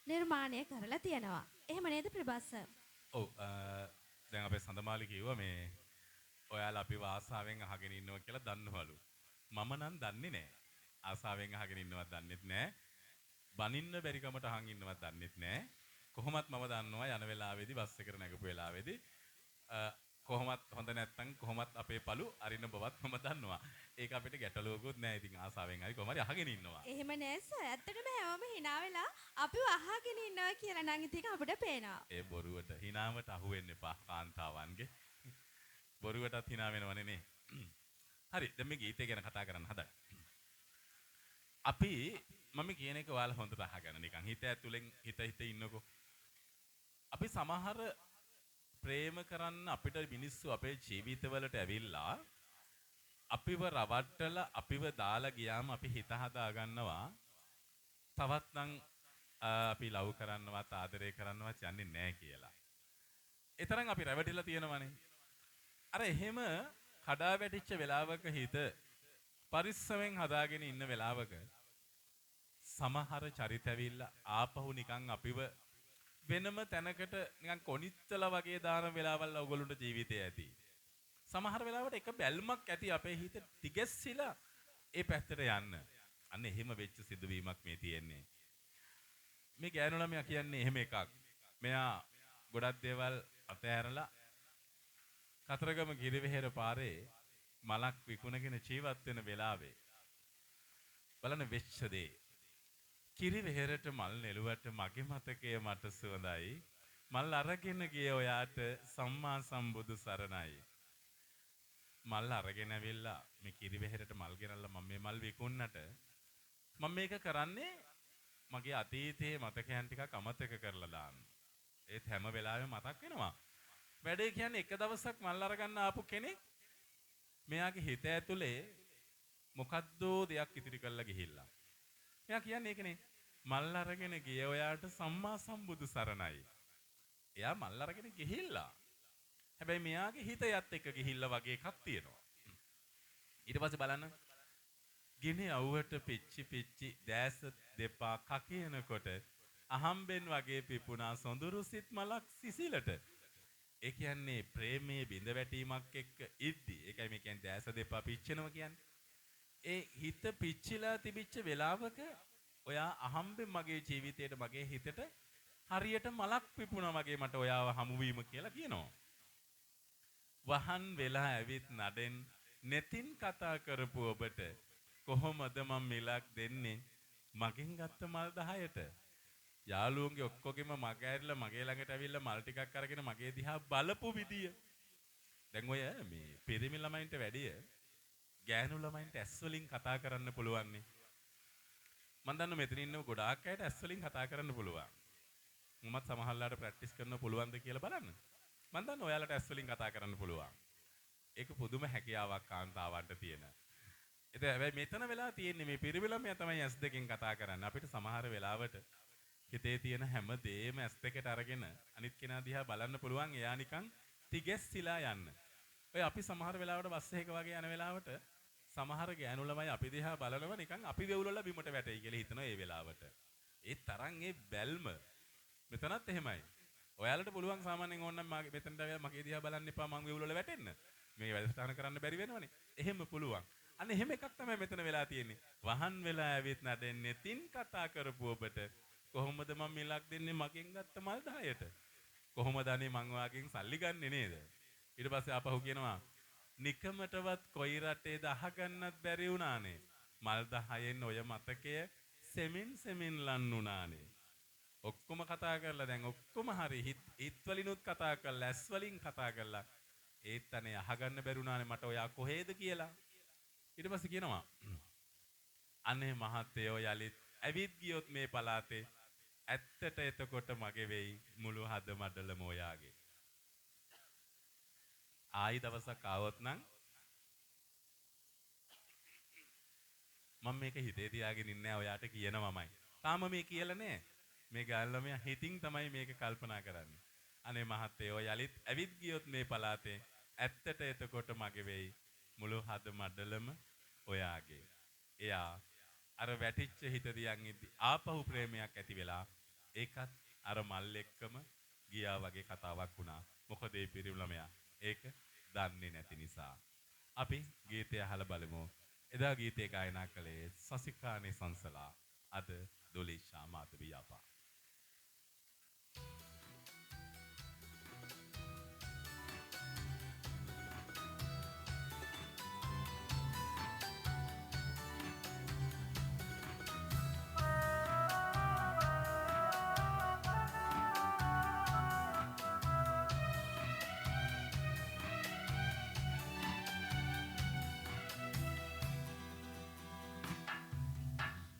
නිර්මාණය කරලා තියෙනවා. එහෙම නේද ප්‍රභාස් සර්? ඔව් දැන් අපේ සඳමාලි කිව්වා මේ ඔයාලා අපි ආසාවෙන් අහගෙන ඉන්නවා කියලා දන්නවලු. මම නම් දන්නේ නැහැ. ආසාවෙන් අහගෙන ඉන්නවත් දන්නෙත් නැහැ. බනින්න බැරි කමට අහන් ඉන්නවත් දන්නෙත් නැහැ. කොහොමත් මම දන්නවා යන වෙලාවේදී බස් එකට නැගපු වෙලාවේදී කොහොමත් හොඳ නැත්තම් කොහොමත් අපේ පළු අරින්න බවත් මම දන්නවා. ඒක අපිට ගැටලුවකුත් නැහැ. ඉතින් ආසාවෙන් හරි කොහොම හරි අහගෙන ඉන්නවා. එහෙම නෑ සර්. ඇත්තටම හැමෝම hina වෙලා අපිව අහගෙන ඉන්නවා කියලා නම් ඉතින් අපිට පේනවා. ඒ බොරුවට හිනාවට අහු වෙන්න එපා කාන්තාවන්ගේ. බොරුවටත් hina වෙනවනේ නේ. හරි දැන් මේ ගීතය ගැන කතා කරන්න හදන්න. අපි මම කියන එක ඔයාලා හොඳට අහගන්න නිකන් හිත ඇතුලෙන් හිත ඉන්නකෝ. අපි සමහර ප්‍රේම කරන්න අපිට මිනිස්සු අපේ ජීවිතවලට ඇවිල්ලා අපිව රවට්ටලා අපිව දාලා ගියාම අපි හිත හදා ගන්නවා තවත් නම් අපි ලව් කරන්නවත් ආදරය කරන්නවත් යන්නේ නැහැ කියලා. ඒ තරම් අපි රැවටිලා තියෙනවනේ. අර එහෙම කඩා වැටිච්ච වෙලාවක හිත පරිස්සමෙන් හදාගෙන ඉන්න වෙලාවක සමහර චරිත ඇවිල්ලා ආපහු නිකන් අපිව වෙනම තැනකට නිකන් කොනිත්තලා වගේ දාන වෙලාවල් ඔයගොල්ලන්ට ජීවිතේ ඇති. සමහර වෙලාවට එක බැල්මක් ඇති අපේ හිත ටිකැස්සිලා ඒ පැත්තට යන්න. අන්න එහෙම වෙච්ච සිදුවීමක් මේ තියෙන්නේ. මේ ගෑනු ළමයා කියන්නේ එහෙම එකක්. මෙයා ගොඩක් දේවල් අතහැරලා කතරගම ගිරිවෙහෙර පාරේ මලක් විකුණගෙන ජීවත් වෙන වෙලාවේ බලන්න වෙච්ච දේ. කිරිවෙහෙරට මල් නෙළුවට මගේ මතකය මට සුවඳයි. මල් අරගෙන ගිය ඔයාට සම්මා සම්බුදු සරණයි. මල් අරගෙන ඇවිල්ලා මේ කිරිවෙහෙරට මල් ගෙනල්ලා මම මේ මල් විකුණන්නට මම මේක කරන්නේ මගේ අතීතයේ මතකයන් ටිකක් අමතක කරලා දාන්න. ඒත් හැම වෙලාවෙම මතක් වෙනවා. වැඩේ කියන්නේ එක දවසක් මල් අරගන්න ආපු කෙනෙක් මෙයාගේ හිත ඇතුලේ මොකද්දෝ දෙයක් ඉතිරි කරලා ගිහිල්ලා. එයා කියන්නේ ඒකනේ මල් අරගෙන ගිය ඔයාට සම්මා සම්බුදු සරණයි. එයා මල් අරගෙන ගිහිල්ලා. හැබැයි මෙයාගේ හිත යත් එක්ක ගිහිල්ලා වගේ එකක් තියෙනවා. ඊට පස්සේ බලන්න. ගිනි අවුවට පිච්චි දැස දෙපා කකිනකොට අහම්බෙන් වගේ පිපුණා සොඳුරු සිත් මලක් සිසිලට. ඒ කියන්නේ ප්‍රේමයේ බිඳ වැටීමක් එක්ක ඉද්දි. ඒකයි මේ කියන්නේ දැස දෙපා පිච්චෙනවා කියන්නේ. ඒ හිත පිච්චිලා තිබිච්ච වෙලාවක ඔයා අහම්බෙන් මගේ ජීවිතේට මගේ හිතට හරියට මලක් පිපුණා වගේ මට ඔයාව හමු වීම කියලා කියනවා. වහන් වෙලා ඇවිත් නඩෙන් netin කතා කරපු ඔබට කොහොමද මම මිලක් දෙන්නේ මගෙන් ගත්ත මල් 10ට. යාළුවන්ගේ ඔක්කොගෙම මග ඇරිලා මගේ ළඟට ඇවිල්ලා මල් ටිකක් අරගෙන මගේ දිහා බලපු විදිය. දැන් ඔය මේ පිරිමි ළමයින්ට වැඩිය ගෑනු ළමයින්ට ඇස් වලින් කතා කරන්න පුළුවන් නේ. මම දන්න මෙතන ඉන්න ගොඩාක් අයට ඇස් වලින් කතා කරන්න පුළුවන්. මමත් සමහරලාට ප්‍රැක්ටිස් කරන්න පුළුවන්ද කියලා බලන්න. මම දන්න ඔයාලට ඇස් වලින් කතා කරන්න පුළුවන්. ඒක පුදුම හැකියාවක් කාන්තාවන්ට තියෙන. ඉතින් හැබැයි මෙතන වෙලා තියෙන්නේ මේ පිරිමි ළමයා තමයි ඇස් දෙකෙන් කතා කරන්නේ. අපිට සමහර වෙලාවට හිතේ තියෙන හැම දෙයක්ම ඇස් දෙකට අරගෙන අනිත් කෙනා දිහා බලන්න පුළුවන්. එයා නිකන් තිගැස්සිලා යන්න. ඔය අපි සමහර වෙලාවට බස් එකක වගේ යන වෙලාවට සමහර ගෑනු ළමයි අපි දිහා බලනවා නිකන් අපි වෙවුලලා බිමට වැටෙයි කියලා හිතනවා ඒ වෙලාවට. ඒ තරම් ඒ බැල්ම මෙතනත් එහෙමයි. ඔයාලට පුළුවන් සාමාන්‍යයෙන් ඕනනම් මෙතනට මගේ දිහා බලන්න එපා මං වෙවුලලා වැටෙන්න. මේ වැඩසටහන කරන්න බැරි වෙනවනේ. එහෙම පුළුවන්. අන්න එහෙම එකක් තමයි මෙතන වෙලා තියෙන්නේ. වහන් වෙලා ඇවිත් නඩෙන්නේ තින් කතා කරපු ඔබට කොහොමද මම මිලක් දෙන්නේ මගෙන් ගත්ත මල් 10ට? කොහොමද අනේ මං වාගෙන් සල්ලි ගන්නෙ නේද? ඊට පස්සේ ආපහු කියනවා නිකමටවත් කොයි රටේද අහගන්නත් බැරි වුණානේ. මල් 10න් ඔය මතකය සෙමින් ලන්නුනානේ. ඔක්කොම කතා කරලා දැන් ඔක්කොම හරි හිත් වලිනුත් කතා කරලා ඇස් වලින් කතා කරලා ඒත් අනේ අහගන්න බැරුණානේ මට ඔයා කොහෙද කියලා. ඊට පස්සේ කියනවා අනේ මහත්තයෝ යලිත් ඇවිත් ගියොත් මේ පලාතේ ඇත්තට එතකොට මගේ වෙයි මුළු හද මඩලම ඔයාගේ. ආයි දවසක් ආවොත් නම් මම මේක හිතේ තියාගෙන ඉන්නේ ඔයාට කියනවමයි. තාම මේ කියලා නෑ. මේ ගාල් ළමයා හිතින් තමයි මේක කල්පනා කරන්නේ. අනේ මහත්තයෝ යලිත් ඇවිත් ගියොත් මේ පලාතේ ඇත්තට එතකොට මගේ වෙයි මුළු හද මඩලම ඔයාගේ. එයා අර වැටිච්ච හිත දියන් ඉද්දි ආපහු ප්‍රේමයක් ඇති වෙලා ඒකත් අර මල් එක්කම ගියා වගේ කතාවක් වුණා. මොකද ඒ පිරිමි ළමයා ඒක දන්නේ නැති නිසා. අපි ගීතය අහලා බලමු. එදා ගීතය ගායනා කළේ සසිකානේ සංසලා අද දොලීෂා මාධවියාපා.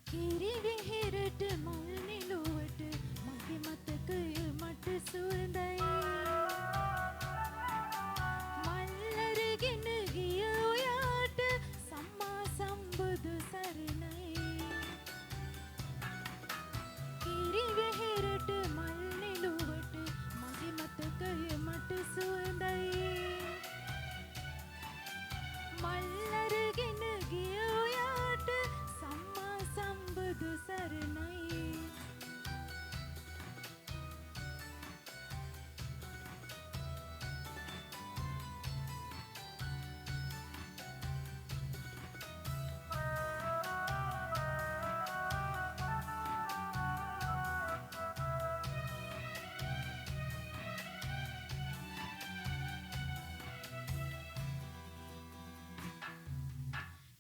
කිරි විහිරට මල් නිලුවට මගේ මතකය මට සුවඳයි මල් අරගෙන ගිය ඔයාට සම්මා සම්බුදු සරණයි කිරි විහිරට මල් නිලුවට මගේ මතකය මට සුවඳයි මල් අරගෙන ගිය ඔයාට සම්මා සම්බුදු සරණයි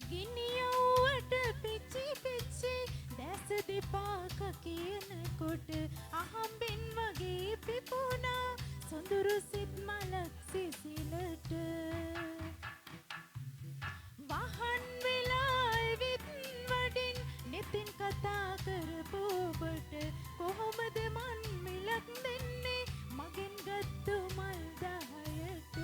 ගිනියව්වට පිච්චි පිච්චි දැස දෙපාක කියනකොට අහම්බෙන් වගේ පිපුණා සොඳුරු සිත් මලක් සිසිලට වහන් වෙලා ඇවිත් වඩින් නෙතින් කතා කරපු ඔබට කොහොමද මන් මිලක් දෙන්නේ මගෙන් ගත්තු මල් 10ට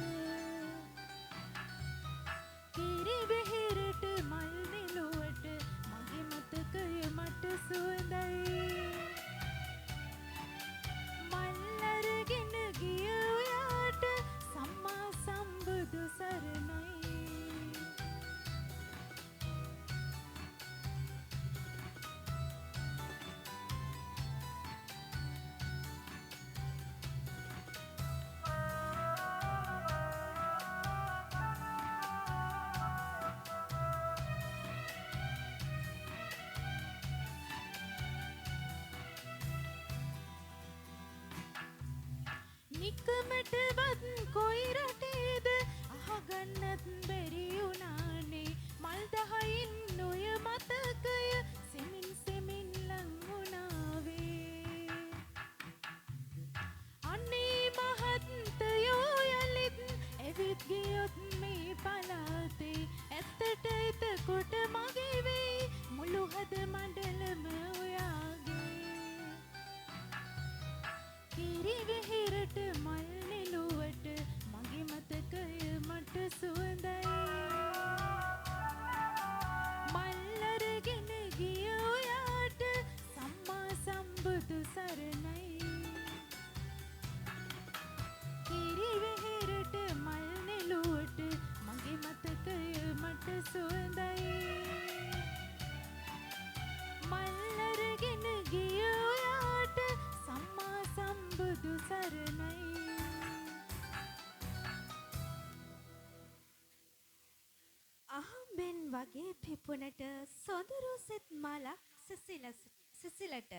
කිරි විහිරට මල් නිලුවට මගේ මතකය මට සුවඳයි මල් අරගෙන ගිය ඔයාට සම්මා සම්බුදු සරණයි නිකමටවත් කොයි රටේද අහගන්නත් බැරි වුණානේ මල් 10න් ඔය මතකය සෙමින් ලං වුණාවේ අනේ මහත්තයෝ යලිත් ඇවිත් ගියොත් මේ පලාතේ ඇත්තට එතකොට මගේ වෙයි මුළු හද මඩලම ඔයාගේ කිරි විහිරට මල් නිලුවට මගේ මතකය මට සුවඳයි මල් අරගෙන ගිය ඔයාට සම්මා සම්බුදු සරණයි කිරි විහිරට මල් නිලුවට මගේ මතකය මට සුවඳයි මල් අරගෙන ගිය ඔයාට සම්මා සම්බුදු සරණයි අහම්බෙන් වගේ පිපුණට සොඳුරු සිත් මලක් සිසිලට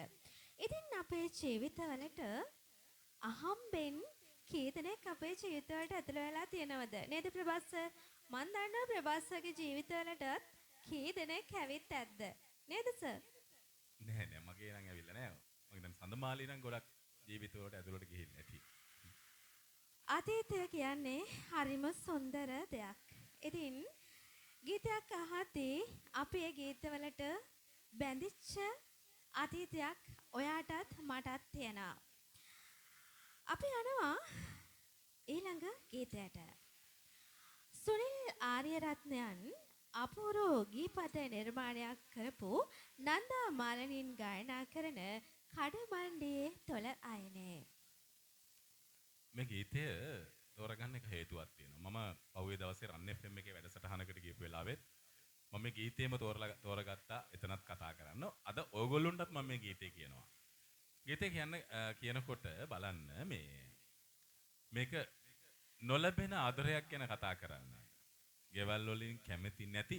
ඉතින් අපේ ජීවිතවලට අහම්බෙන් කී දෙනෙක් අපේ ජීවිතවලට ඇතුළු වෙලා තියෙනවද? නේද ප්‍රභාස් සර්? මන් දන්නවා ප්‍රභාස් සර්ගේ ජීවිතවලටත් කී දෙනෙක් ඇවිත් ඇද්ද? නේද සර්? නෑ නෑ මගේ නම් ඇවිල්ලා නෑ. මගේ නම් සඳමාලි නම් ගොඩක් ජීවිතවලට ඇතුළට ගිහින් නැති. අතීතය කියන්නේ හරිම සුන්දර දෙයක්. ඉතින් ගීතයක් අහද්දී අපි ඒ ගීතවලට බැඳිච්ච අතීතයක් ඔයාටත් මටත් තියෙනවා. අපි යනවා ඊළඟ ගීතයට. සුනිල් ආරියරත්නයන් අපූර්ව ගීපද නිර්මාණයක් කරපු නන්දා මාලනින් ගායනා කරන කඩමණ්ඩියේ තොල අයනේ. මේ ගීතය තෝරගන්න එක හේතුවක් තියෙනවා. මම පහුගිය දවසේ රන් FM එකේ වැඩසටහනකට ගියපු වෙලාවෙත් මම මේ ගීතේම තෝරගත්තා එතනත් කතා කරන්න. අද ඕගොල්ලොන්ටත් මම මේ ගීතේ කියනවා. ගීතේ කියනකොට බලන්න මේක නොලැබෙන ආදරයක් ගැන කතා කරන්න. ගෙවල් වලින් කැමති නැති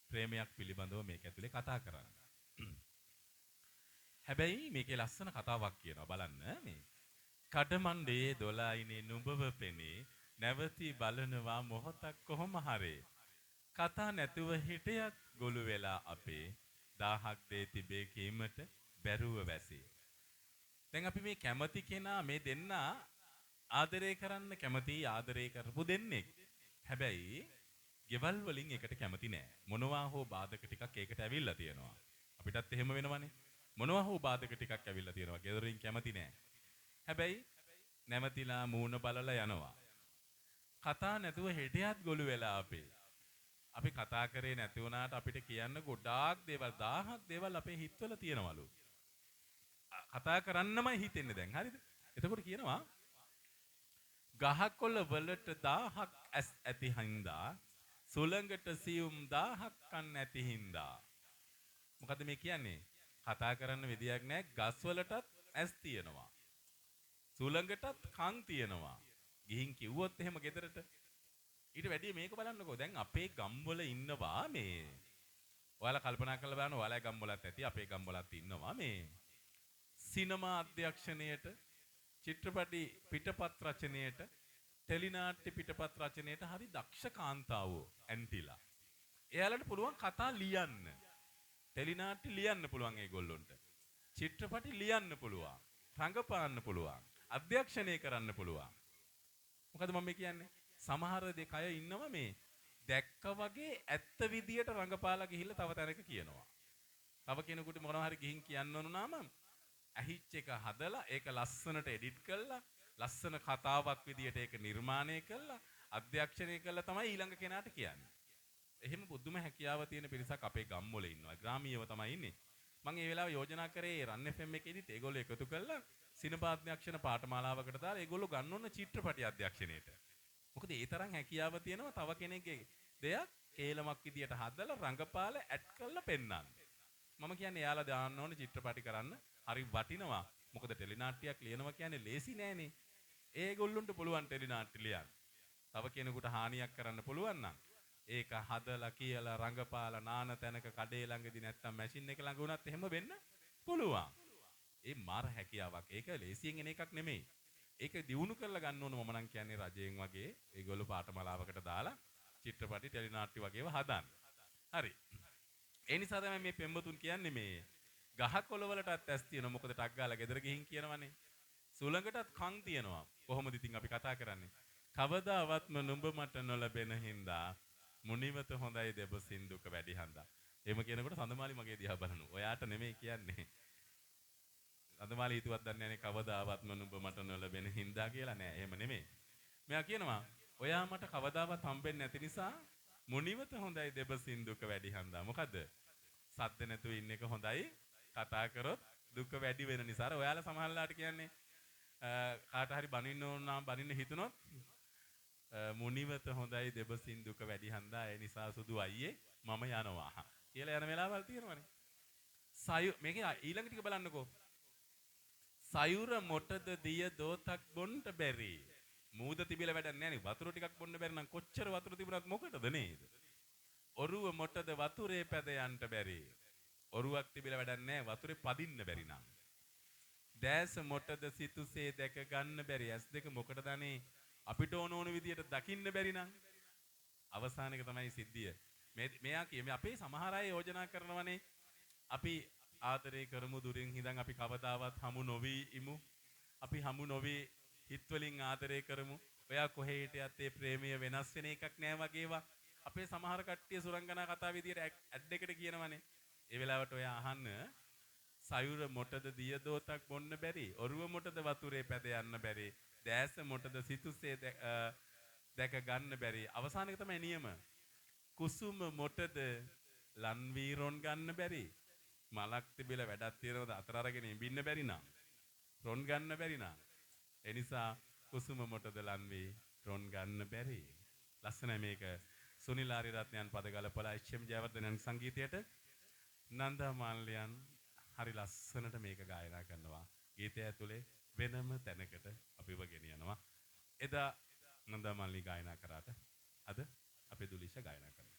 ප්‍රේමයක් පිළිබඳව මේක ඇතුලේ කතා කරන්න. හැබැයි මේකේ ලස්සන කතාවක් කියනවා බලන්න මේ කඩමණ්ඩේ 12යිනේ නුඹව පෙනේ නැවති බලනවා මොහොතක් කොහොම හරේ කතා නැතුව හිටියත් ගොළු වෙලා අපේ 1000ක් දේ තිබේ කීමට බැරුව වැසේ. දැන් අපි මේ කැමති කෙනා මේ දෙන්න ආදරය කරන්න කැමති ආදරය කරපු දෙන්නේ. හැබැයි ගෙවල් වලින් එකට කැමති නෑ. මොනවා හෝ බාධක ටිකක් ඒකට ඇවිල්ලා තියෙනවා. අපිටත් එහෙම වෙනවනේ. මොනවා හෝ බාධක ටිකක් ඇවිල්ලා තියෙනවා. ගෙදරින් කැමති නෑ. හැබැයි නැවතිලා මූණ බලලා යනවා. කතා නැතුව හෙටියත් ගොළු වෙලා අපි කතා කරේ නැති වුණාට අපිට කියන්න ගොඩාක් දේවල් 1000ක් දේවල් අපේ හිතවල තියෙනවලු. කතා කරන්නමයි හිතෙන්නේ දැන් හරිද? එතකොට කියනවා ගහකොළ වලට 1000ක් ඇස් ඇති හින්දා සුළඟට සියුම් 1000ක් කන් ඇති හින්දා. මොකද මේ කියන්නේ? කතා කරන්න විදියක් නැහැ. ගස් වලටත් ඇස් තියෙනවා. සුළඟටත් කන් තියෙනවා. ගිහින් කිව්වොත් එහෙම ගෙදරට ඊට වැඩිය මේක බලන්නකෝ. දැන් අපේ ගම්වල ඉන්නවා මේ. ඔයාලා කල්පනා කරලා බලන්න ඔයාලා ගම්වලත් ඇති අපේ ගම්වලත් ඉන්නවා මේ. සිනමා අධ්‍යක්ෂණයට, චිත්‍රපටි පිටපත් රචනයට, ටෙලිනාට්‍ය පිටපත් රචනයට හරි දක්ෂ කාන්තාවෝ ඇන්ටිලා. එයාලට පුළුවන් කතා ලියන්න. ටෙලිනාට්‍ය ලියන්න පුළුවන් ඒගොල්ලොන්ට. චිත්‍රපටි ලියන්න පුළුවන්. රංගපාන්න පුළුවන්. අධ්‍යක්ෂණය කරන්න පුළුවන්. මොකද මම කියන්නේ? සමහර දෙක අය ඉන්නවා මේ දැක්ක වගේ ඇත්ත විදියට රංගපාලා ගිහිල්ලා තව තැනක කියනවා. තව කෙනෙකුට මොනවා හරි ගිහින් කියන්න ඕන නම් ඇහිච් එක හදලා ඒක ලස්සනට එඩිට් කරලා ලස්සන කතාවක් විදියට ඒක නිර්මාණය කරලා අධ්‍යක්ෂණය කරලා තමයි ඊළඟ කෙනාට කියන්නේ. එහෙම බුදුම හැකියාව තියෙන පිරිසක් අපේ ගම්වල ඉන්නවා. ග්‍රාමීයව තමයි ඉන්නේ. මම ඒ වෙලාව යෝජනා කරේ රන් FM එකේදීත් ඒගොල්ලෝ එකතු කරලා සිනමා අධ්‍යක්ෂණ පාඨමාලාවකට දාලා ඒගොල්ලෝ ගන්න ඕන චිත්‍රපටි අධ්‍යක්ෂණයට. මොකද ඒ තරම් හැකියාව තියෙනවා තව කෙනෙක්ගේ දෙයක් කේලමක් විදියට හදලා රංගපාලා ඇඩ් කරලා පෙන්නන්න. මම කියන්නේ එයාලා දාන්න ඕන චිත්‍රපටි කරන්න හරි වටිනවා. මොකද ටෙලිනාට්‍යයක් ලියනවා කියන්නේ ලේසි නෑනේ. ඒගොල්ලොන්ට පුළුවන් ටෙලිනාට්‍ය ලියන්න. තව කෙනෙකුට හානියක් කරන්න පුළුවන් නම් ඒක හදලා කියලා රංගපාලා නාන තැනක කඩේ ළඟදී නැත්තම් මැෂින් එක ළඟ වුණත් එහෙම වෙන්න පුළුවන්. ඒ මාර හැකියාවක්. ඒක ලේසියෙන් එන එකක් නෙමෙයි. ඒක දියුණු කරලා ගන්න ඕන මම නම් කියන්නේ රජයෙන් වගේ ඒගොල්ලෝ පාඨමාලාවකට දාලා චිත්‍රපටි ටෙලිනාට්‍ය වගේව හදන්න. හරි. ඒ නිසා තමයි මේ පෙම්බතුන් කියන්නේ මේ ගහකොළ වලටත් ඇස් තියෙනවා. මොකද ටක් ගාලා ගෙදර ගිහින් කියනවනේ. සුළඟටත් කන් තියෙනවා. කොහොමද ඉතින් අපි කතා කරන්නේ? කවදාවත්ම නුඹ මට නොලැබෙන හින්දා මුනිවත හොඳයි දෙබසින් දුක වැඩි හන්දා. එහෙම කියනකොට සඳමාලි මගේ දිහා බලනවා. ඔයාට නෙමෙයි කියන්නේ. සඳමාලි හිතුවත් දන්නේ නැහැ කවදාවත්ම නුඹ මට නොලැබෙන හින්දා කියලා නෑ. එහෙම නෙමෙයි. මෙයා කියනවා ඔයා මට කවදාවත් හම්බෙන්නේ නැති නිසා මුනිවත හොඳයි දෙබසින් දුක වැඩි හන්දා. මොකද? සද්ද නැතුව ඉන්න එක හොඳයි. කතා කරොත් දුක වැඩි වෙන නිසා. අර ඔයාලා සමහරලාට කියන්නේ කාට හරි බනින්න ඕන නම් බනින්න හිතුනොත් මුනිවත හොඳයි දෙබසින් දුක වැඩි හන්දා ඒ නිසා සුදු අයියේ මම යනවා කියලා යන වෙලාවල් තියෙනවනේ. මේකේ ඊළඟ ටික බලන්නකෝ. සයුර මොටද දිය දෝතක් බොන්න බැරි. මූද තිබිලා වැඩක් නැහැ නේ. වතුර ටිකක් බොන්න බැරි නම් කොච්චර වතුර තිබුණත් මොකටද නේද? ඔරුව මොටද වතුරේ පැද යන්න බැරි. ඔරුවක් තිබිලා වැඩක් නැහැ වතුරේ පදින්න බැරි නම්. දැස මොටද සිතුසේ දැක ගන්න බැරි ඇස් දෙක මොකටද අනේ අපිට ඕන විදියට දකින්න බැරි නම් අවසාන එක තමයි සිද්ධිය. මෙයා මේ අපේ සමහර අය යෝජනා කරනවනේ අපි ආදරේ කරමු දුරින් හිඳන් අපි කවදාවත් හමු නොවි ඉමු. අපි හමු නොවි හිත වලින් ආදරේ කරමු. ඔයා කොහේ හිටියත් ඒ ප්‍රේමය වෙනස් වෙන එකක් නෑ වගේවා. අපේ සමහර කට්ටිය සුරංගනා කතා විදියට ඇඩ් එකට කියනවනේ. ඒ වෙලාවට ඔයා අහන්න සයුර මොටද දියදෝතක් බොන්න බැරි. ඔරුව මොටද වතුරේ පැද යන්න බැරි. දැස මොටද සිතුසේ දැක ගන්න බැරි. අවසාන එක තමයි නියම. කුසුම මොටද ලන්වීරොන් ගන්න බැරි. මලක් තිබිලා වැඩක් තියනවද අතර අරගෙන ඉඹින්න බැරි නම්. රොන් ගන්න බැරි නම්. ඒ නිසා කුසුම මොටද ලන්වී රොන් ගන්න බැරි. ලස්සනයි මේක. සුනිල් ආරියරත්නයන් පද ගලපලා එච්.එම්. ජයවර්ධනයන් සංගීතයට නන්දා මාල්යන් හරි ලස්සනට මේක ගායනා කරනවා. ගීතය ඇතුලේ වෙනම තැනකට අපිව ගෙනියනවා. එදා නන්දා මාල්නි ගායනා කරාට අද අපේ දුලිෂ ගායනා කරනවා.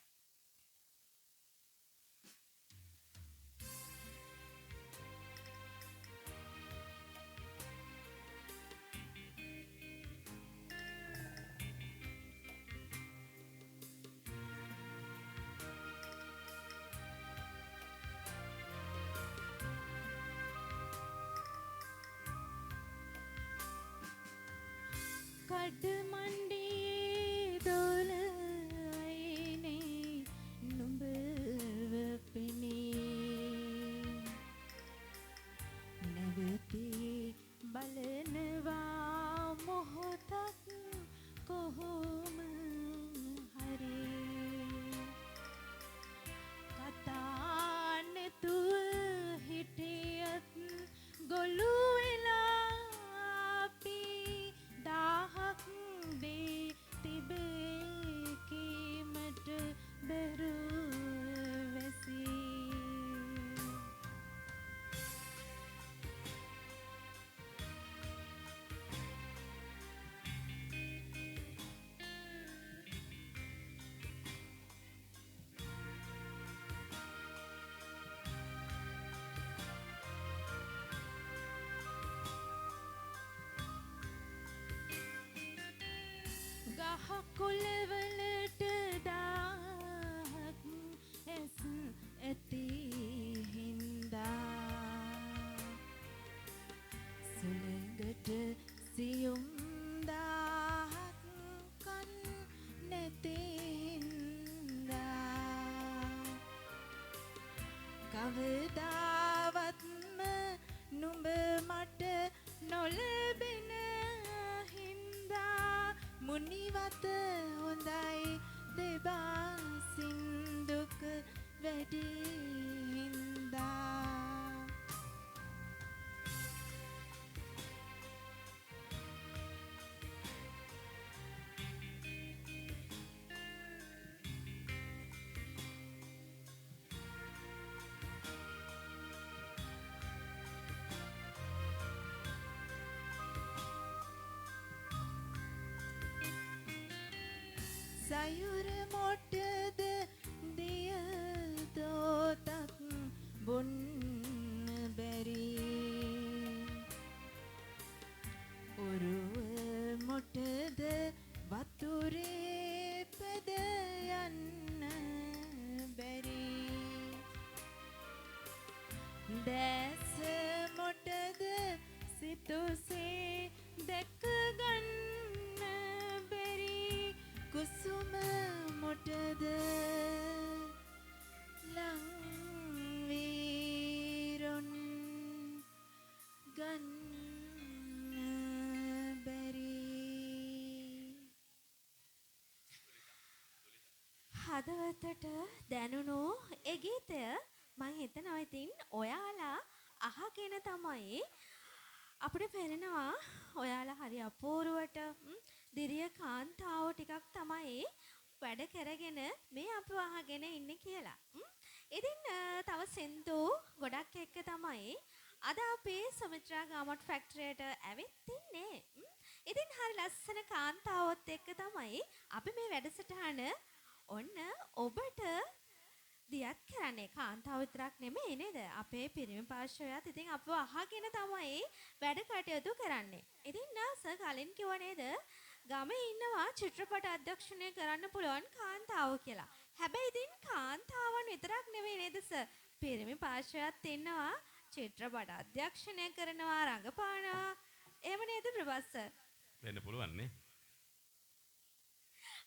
කඩමණ්ඩියේ දොළයිනේ නුඹව පෙනේ නැවතී බලනවා මොහොතක් කොහොම හරි කතා නැතුව හිටියත් ගොළු වෙලා අපි දාහක් දේ තිබේ කීමට බැරුව වැසී ගහකොළවලට දාහක් ඇස් ඇති හින්දා සුළඟට සියුම් දාහක් කන් නැති හින්දා කවදාවත්ම නුඹ මට නොලැබෙන හින්දා මුනිවත හොඳයි දෙබාසින් දුක වැඩි හින්දා සයුර මොටද දිය දෝතක් බොන්න බැරි ඔරුව මොටද වතුරේ පැද යන්න බැරි දැස මොටද සිතුසේ දැක ගන්න බැරි කුසුම මොටද ලංවීරොන් ගන්න බැරි හදවතට දැනුණු ඒ ගීතය මං හිතනවා ඉතින් ඔයාලා අහගෙන තමයි අපිට පේනවා ඔයාලා හරි අපූර්වට දිරිය කාන්තාව ටිකක් තමයි වැඩ කරගෙන මේ අපව අහගෙන ඉන්නේ කියලා. ඉතින් තව සින්දු ගොඩක් එක්ක තමයි අද අපේ සුමිත්‍රා ගාමට් ෆැක්ටරියට ඇවිත් ඉන්නේ. ඉතින් හරි ලස්සන කාන්තාවොත් එක්ක තමයි අපි මේ වැඩසටහන ඔන්න ඔබට දියත් කරන්නේ කාන්තාව විතරක් නෙමෙයි නේද? අපේ පිරිමි පාර්ශවයත් ඉතින් අපව අහගෙන තමයි වැඩ කටයුතු කරන්නේ. ඉතින් නාස කලින් කිව්වා නේද? ගමේ ඉන්නවා චිත්‍රපට අධ්‍යක්ෂණය කරන්න පුළුවන් කාන්තාව කියලා. හැබැයි ඉතින් කාන්තාවන් විතරක් නෙමෙයි නේද සර්? පිරිමි පාර්ශවයත් ඉන්නවා චිත්‍රපට අධ්‍යක්ෂණය කරනවා රඟපානවා. එහෙම නේද ප්‍රභාස් සර්? වෙන්න පුළුවන් නේ.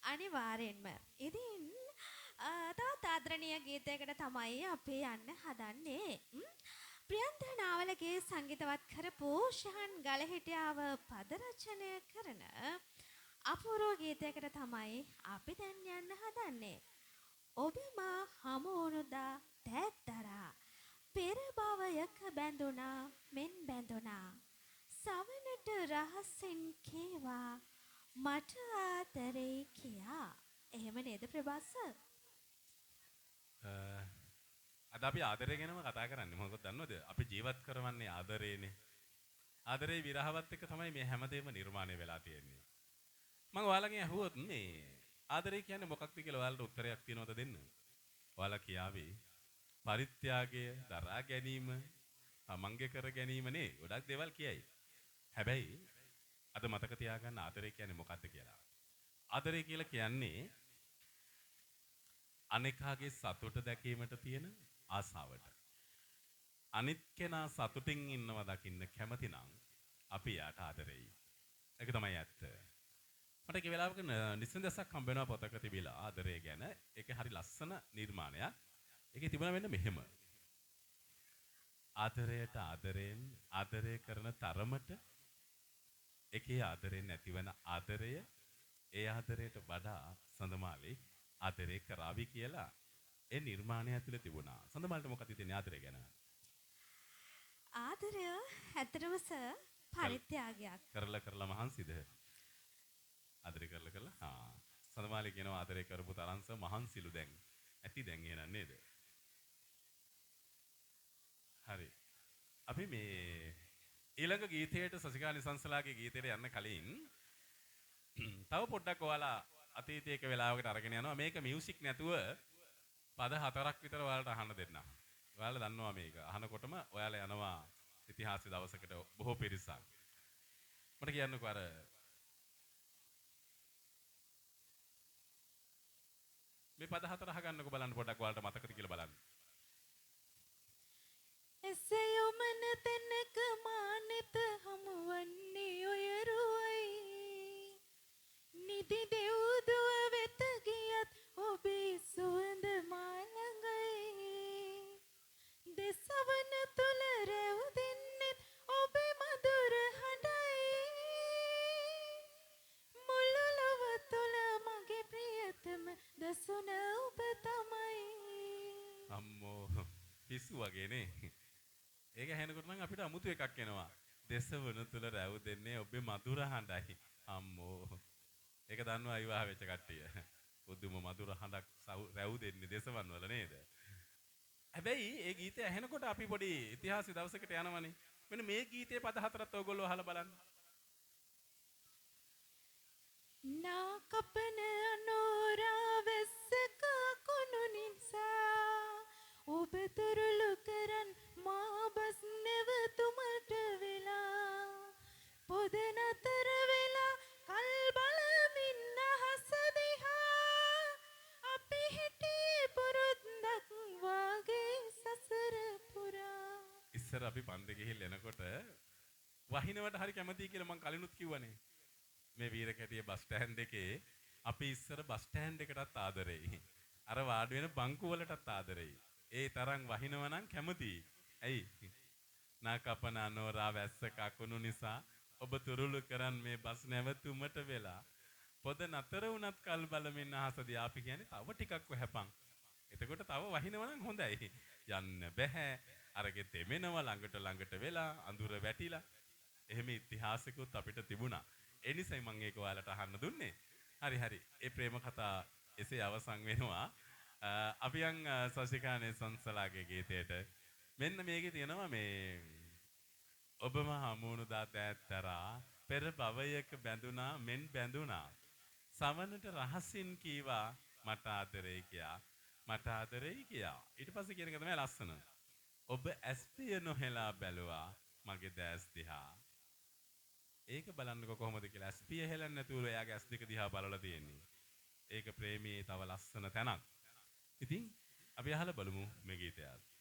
අනිවාර්යෙන්ම. ඉතින් තවත් ආදරණීය ගීතයකට තමයි අපි යන්න හදන්නේ. ප්‍රියන්ත නාවලගේ සංගීතවත් කරපු ශහන් ගලහිටියාව පද රචනය කරන අපූර්ව ගීතයකට තමයි අපි දැන් යන්න හදන්නේ. ඔබ මා හමු වුණුදා තෑත්තරා පෙර භවයක බැඳුනා මෙන් බැඳුනා සවනට රහසින් කීවා මට ආදරේ කියා. එහෙම නේද ප්‍රභාස් සර්? අද අපි ආදරය ගැනම කතා කරන්නේ. මොකද දන්නවද? අපි ජීවත් කරවන්නේ ආදරේනේ. ආදරේ විරහවත් එක්ක තමයි මේ හැමදේම නිර්මාණය වෙලා තියෙන්නේ. මම ඔයාලගෙන් අහුවොත් මේ ආදරේ කියන්නේ මොකක්ද කියලා ඔයාලට උත්තරයක් තියෙනවද දෙන්න? ඔයාලා කියාවේ පරිත්‍යාගය, දරා ගැනීම, තමන්ගේ කර ගැනීම නේ. ගොඩක් දේවල් කියයි. හැබැයි අද මතක තියාගන්න ආදරේ කියන්නේ මොකක්ද කියලා. ආදරේ කියලා කියන්නේ අනෙකාගේ සතුට දැකීමට තියෙන ආසාවට. අනිත් කෙනා සතුටින් ඉන්නවා දකින්න කැමති නම් අපි යාට ආදරෙයි. ඒක තමයි ඇත්ත. මට ඒ වෙලාවක නිසඳසක් හම්බ වෙනවා පොතක තිබිලා ආදරය ගැන. ඒක හරි ලස්සන නිර්මාණයක්. ඒකේ තිබුණා වෙන්න මෙහෙම. ආදරයට ආදරෙන් ආදරය කරන තරමට එකේ ආදරෙන් නැතිවන ආදරය ඒ ආදරයට වඩා සඳමාලේ ආදරේ කරાવી කියලා ඒ නිර්මාණය ඇතුලේ තිබුණා. සඳමාලට මොකක්ද හිතෙන්නේ ආදරය ගැන? ආදරය ඇත්තටම සර් පරිත්‍යාගයක්. කරලා මහන්සිද? ආදරේ කරලා සඳමාලේ කියනවා ආදරේ කරපු තරම්ස මහන්සිලු දැන්. ඇති දැන් එහෙනම් නේද? හරි. අපි මේ ඊළඟ ගීතයට සසිකානි සංසලාගේ ගීතයට යන්න කලින් තව පොඩ්ඩක් ඔයාලා අතීතයක වෙලාවකට අරගෙන යනවා. මේක මියුසික් නැතුව පද 4ක් විතර ඔයාලට අහන්න දෙන්න. ඔයාලා දන්නවා මේක. අහනකොටම ඔයාලා යනවා ඉතිහාස දවසකට බොහෝ පිරිසක්. මට කියන්නකෝ අර මේ පද 4 අහගන්නකෝ බලන්න පොඩ්ඩක් ඔයාලට මතකද කියලා බලන්න. එසයොමන තැනක මානෙත හමුවන්නේ ඔයරුවයි නිදි දෙව්දුව වෙත ගියත් ඔබේ සුවඳ මාළඟයි දෙසවන තුල රැව් දෙන්නෙත් ඔබේ මధుර හඬයි මුළු ලොව තුල මගේ ප්‍රියතම දසුන ඔබ තමයි. අම්මෝ පිස්සු වගේ නේ. ඒක ඇහෙනකොට නම් අපිට අමුතු එකක් එනවා. දෙසවන තුල රැව් දෙන්නේ ඔබේ මధుර හඬයි. අම්මෝ. ඒක දන්නවා විවාහ වෙච්ච කට්ටිය. බුදුම මధుර හඬක් රැව් දෙන්නේ දෙසවන් වල නේද? හැබැයි ඒ ගීතය ඇහෙනකොට අපි පොඩි ඉතිහාස දවසකට යනවනේ. මෙන්න මේ ගීතේ පද 4ත් ඔයගොල්ලෝ අහලා බලන්න. නා කපන අනෝරා වැස්සක කුණු නිසා ඔබ තුරුළු කරන් මා බස් නැවතුමට වෙලා පොද නතර වෙලා කල් බලමින් අහස දිහා අපි හිටියේ පුරුද්දක් වාගේ සසර පුරා. ඉස්සර අපි පන්දේ ගිහින් එනකොට වහිනවට හරි කැමතියි කියලා මං කලිනුත් කිව්වනේ. මේ වීරකැටිය බස් ස්ටෑන්ඩ් එකේ අපි ඉස්සර බස් ස්ටෑන්ඩ් එකටත් ආදරෙයි. අර වාඩි වෙන බංකු වලටත් ආදරෙයි. ඒ තරම් වහිනවා නම් කැමතියි. ඇයි? නාකපන අනෝරා වැස්ස කකුණු නිසා ඔබ තුරුළු කරන් මේ බස් නැවතුමට වෙලා පොද නතර වුණත් කල් බලමින් අහස දිහා අපි කියන්නේ තව ටිකක් වහපන්. එතකොට තව වහිනවා නම් හොඳයි. යන්න බෑ. අරගේ තෙමෙනවා ළඟට වෙලා අඳුර වැටිලා. එහෙම ඉතිහාසිකුත් අපිට තිබුණා. ඒ නිසයි මම ඒක ඔයාලට අහන්න දුන්නේ. හරි. ඒ ප්‍රේම කතා එසේ අවසන් වෙනවා. අපි යන් සසිකානේ සංසලාගේ ගීතයට. මෙන්න මේකේ තියෙනවා මේ ඔබම හමුණු දාත ඇත්තරා පෙර භවයක බැඳුනා මෙන් බැඳුනා. සවනට රහසින් කීවා මට ආදරේ කියා. මට ආදරෙයි කියා. ඊට පස්සේ කියන එක තමයි ලස්සන. ඔබ ඇස්පිය නොහෙලා බැලුවා මගේ දැස් දිහා. ඒක බලන්නකො කොහොමද කියලා. ඇස්පිය හෙලන්නේ නැතුව එයාගේ ඇස් දෙක දිහා බලලා තියෙන්නේ. ඒක ප්‍රේමයේ තව ලස්සන තැනක්. ඉතින් අපි අහලා බලමු මේ ගීතයත්.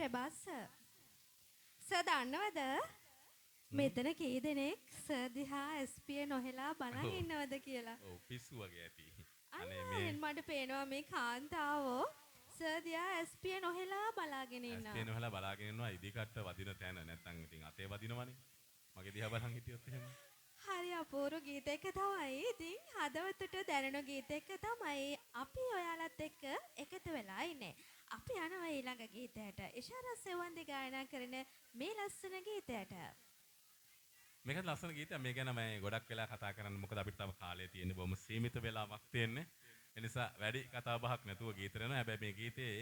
ප්‍රභාස් සර් දන්නවද මෙතන කී දෙනෙක් සර් දිහා ස්පිය නොහෙලා බලන් ඉන්නවද කියලා? ඔව් පිස්සු වගේ ඇති. අනේ මට පේනවා මේ කාන්තාවෝ සර් දිහා ස්පිය නොහෙලා බලාගෙන ඉන්නවා. ස්පිය නොහෙලා බලාගෙන ඉන්නවා ඉදිකට වදින තැන නැත්තම් ඉතින් අතේ වදිනවනේ. මගේ දිහා බලන් හිටියොත් එහෙම. හරි අපූර්ව ගීතයක තමයි. ඉතින් හදවතට දැනෙන ගීතයක තමයි අපි ඔයාලත් එක්ක එකතු වෙලා ඉන්නේ. අපි යනවා ඊළඟ ගීතයට. ඉෂාරා සෙවන්දි ගායනා කරන මේ ලස්සන ගීතයට. මේක ලස්සන ගීතයක්. මේ ගැන මම ගොඩක් වෙලා කතා කරන්න මොකද අපිට තව කාලය තියෙන්නේ. බොහොම සීමිත වෙලාවක් තියෙන්නේ. ඒ නිසා වැඩි කතා බහක් නැතුව ගීත කරනවා. හැබැයි මේ ගීතේ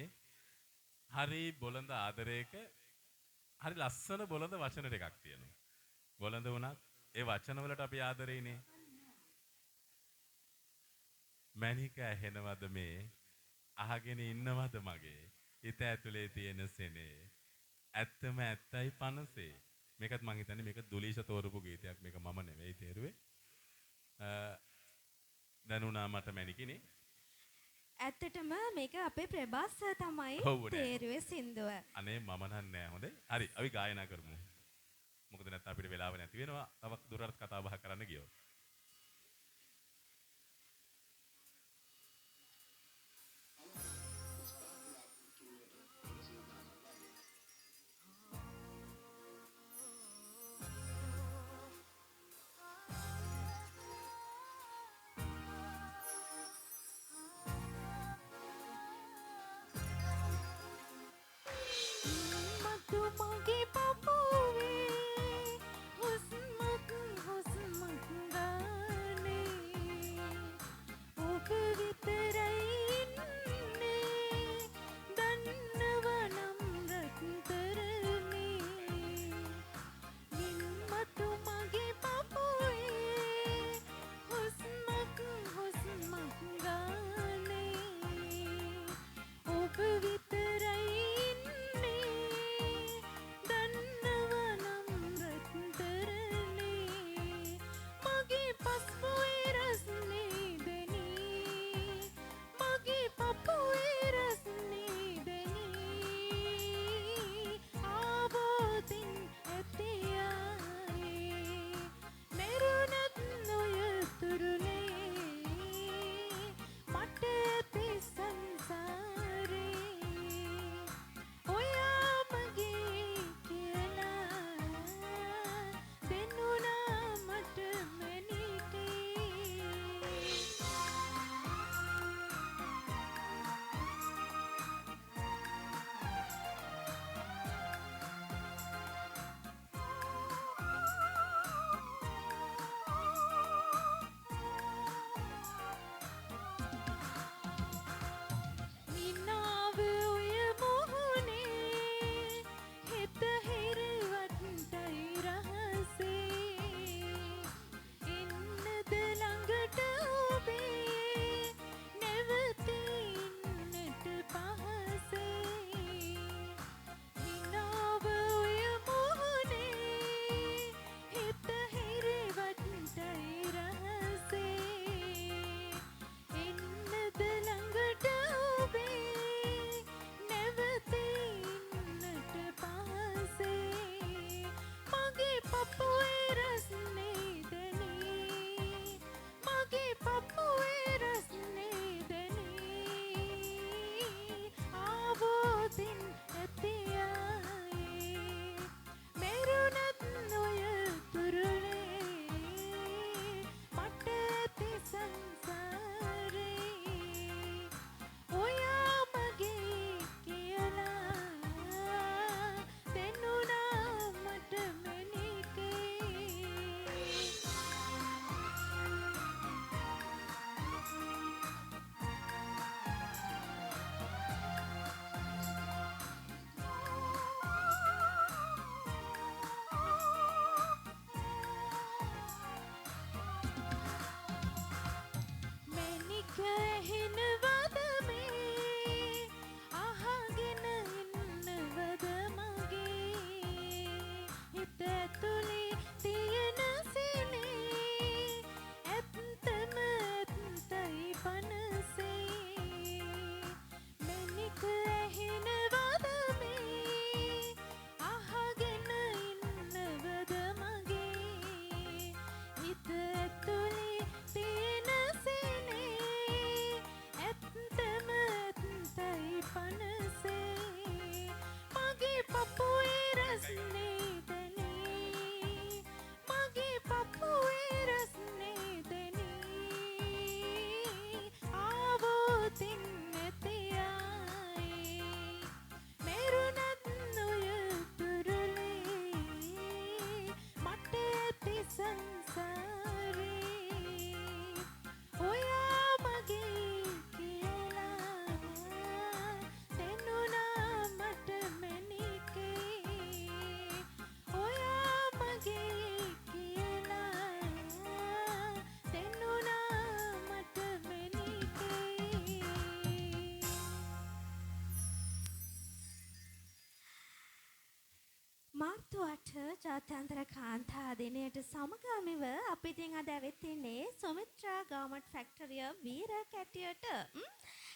හරි බොළඳ ආදරයක හරි ලස්සන බොළඳ වචන ටිකක් තියෙනවා. බොළඳ වුණත් ඒ වචන වලට අපි ආදරේනේ. මැනික ඇහෙනවද මේ අහගෙන ඉන්නවද මගේ හිත ඇතුලේ තියෙන සෙනේ ඇත්තම ඇත්තයි පනසේ. මේකත් මං හිතන්නේ මේක දුලීෂ තෝරපු ගීතයක්. මේක මම නෙවෙයි තේරුවේ. දැනුණා මට මැනිකනේ. ඇත්තටම මේක අපේ ප්‍රභාස් සර් තමයි තේරුවේ සින්දුව. අනේ මම නෑ හොඳේ. හරි අපි ගායනා කරමු. මොකද නැත්නම් අපිට වෙලාව නැති වෙනවා. තවත් දුරට කතා බහ කරන්න ගියොත්. මගේ පපුවේ හුස්මක් හුස්මක් ගානේ ඔබ විතරයි ඉන්නේ දන්නවනම් රත්තරනේ නිම්මතු මගේ පපුවේ හුස්මක් හුස්මක් ගානේ ඔබ විතරයි 98 ජාත්‍යන්තර කාන්තා දිනයට සමගාමීව අපි ඉතින් අද ඇවිත් ඉන්නේ සුමිත්‍රා ගාමට් ෆැක්ටරිය වීර කැටියට.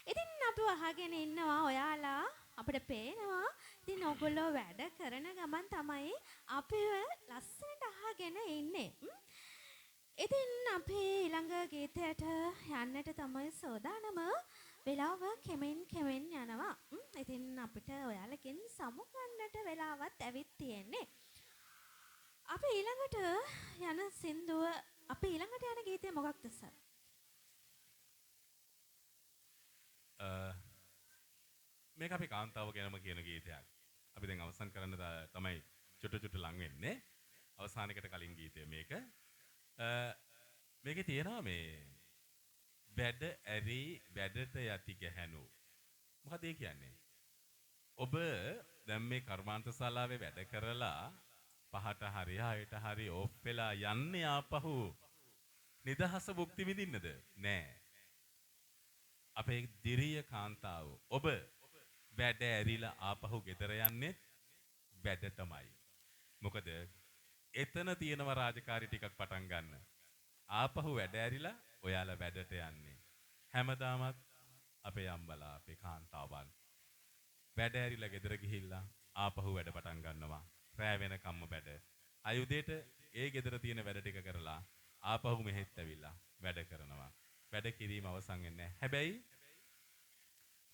ඉතින් අපි අහගෙන ඉන්නවා ඔයාලා අපිට පේනවා. ඉතින් ඔයගොල්ලෝ වැඩ කරන ගමන් තමයි අපිව ලස්සනට අහගෙන ඉන්නේ. ඉතින් අපි ඊළඟ ගීතයට යන්නට තමයි සෝදානම. වෙලාව කෙමෙන් යනවා. ඉතින් අපිට ඔයාලකින් සමුගන්නට වෙලාවත් ඇවිත් තියෙන්නේ. අපි ඊළඟට යන සින්දුව අපි ඊළඟට යන ගීතය මොකක්ද සර්? මේක අපි කාන්තාව ගැනම කියන ගීතයක්. අපි දැන් අවසන් කරන්න තමයි චුට්ට ලං වෙන්නේ. අවසානයකට කලින් ගීතය මේක. මේකේ තියෙනවා මේ වැඩ ඇරි වැඩට යති ගැහැණු. මොකද ඒ කියන්නේ? ඔබ දැන් මේ කර්මාන්ත ශාලාවේ වැඩ කරලා පහට හරි 6ට හරි ඔෆ් වෙලා යන්නේ ආපහු නිදහස භුක්ති විඳින්නද? නෑ. අපේ දිරිය කාන්තාව ඔබ වැඩ ඇරිලා ආපහු ගෙදර යන්නේ වැඩටමයි. මොකද එතන තියෙනවා රාජකාරී ටිකක් පටන් ගන්න. ආපහු වැඩ ඇරිලා ඔයාලා වැඩට යන්නේ. හැමදාමත් අපේ අම්බලා අපේ කාන්තාවන් වැඩ ඇරිලා ගෙදර ගිහිල්ලා ආපහු වැඩ පටන් ගන්නවා. රෑ වෙනකම්ම වැඩ. අයුදේට ඒ ගෙදර තියෙන වැඩ ටික කරලා ආපහු මෙහෙත් ඇවිල්ලා වැඩ කරනවා. වැඩ කිරීම අවසන් වෙන්නේ නැහැ. හැබැයි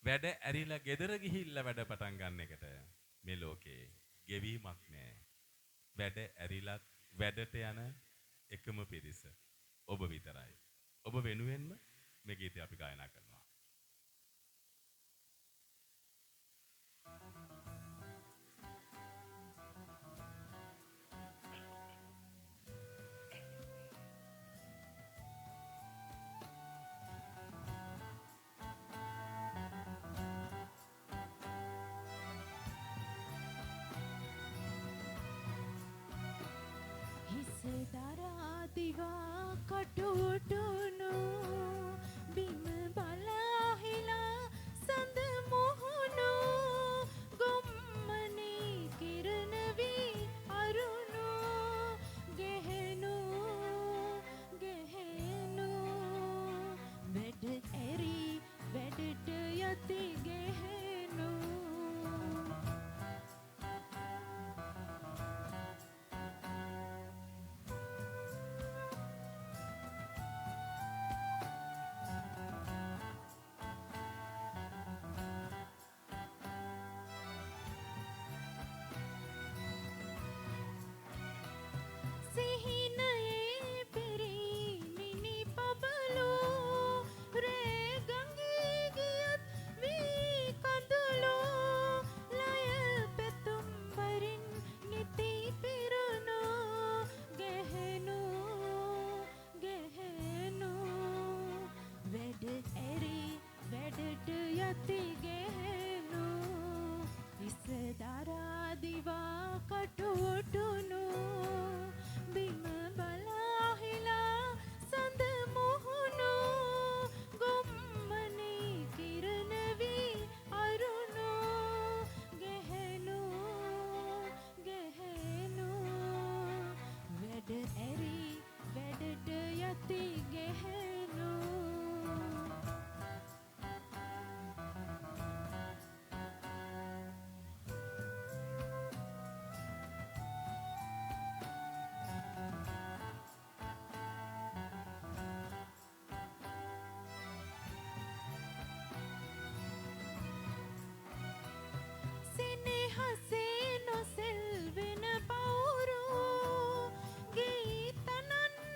වැඩ ඇරිලා ගෙදර ගිහිල්ලා වැඩ පටන් ගන්න එකට මේ ලෝකේ ගෙවීමක් නැහැ. වැඩ ඇරිලත් වැඩට යන එකම පිරිස ඔබ විතරයි. ඔබ වෙනුවෙන්ම මේ ගීතය අපි ගායනා කරනවා. හිසදරා දිවා කටුටුනු බිම බලාහිලා සඳ මොහුණු ගොම්මනේ කිරණ වී අරුණු ගෙහෙනු වැඩ ඇරි වැඩට යති ගෙහෙනු සිහිනයේ පිරිමිනි පබලු රේ ගඟේ ගියත් වී කඳුළු ලය පෙතුම් වරින් නිති පිරුණු ගෙහෙනු වැඩ ඇරි වැඩට යති ගෙහෙනු ඉස දරා දිවා කටුටුනු බිම බලාහිලා සඳ මුහුණු ගොම්මනේ කිරණ වී අරුණු ගෙහෙනු වැඩ ඇරි වැඩට යති ගෙහෙනු සිනහසේ නොසෙල්වෙන පවුරු ගීතනන්නදෝ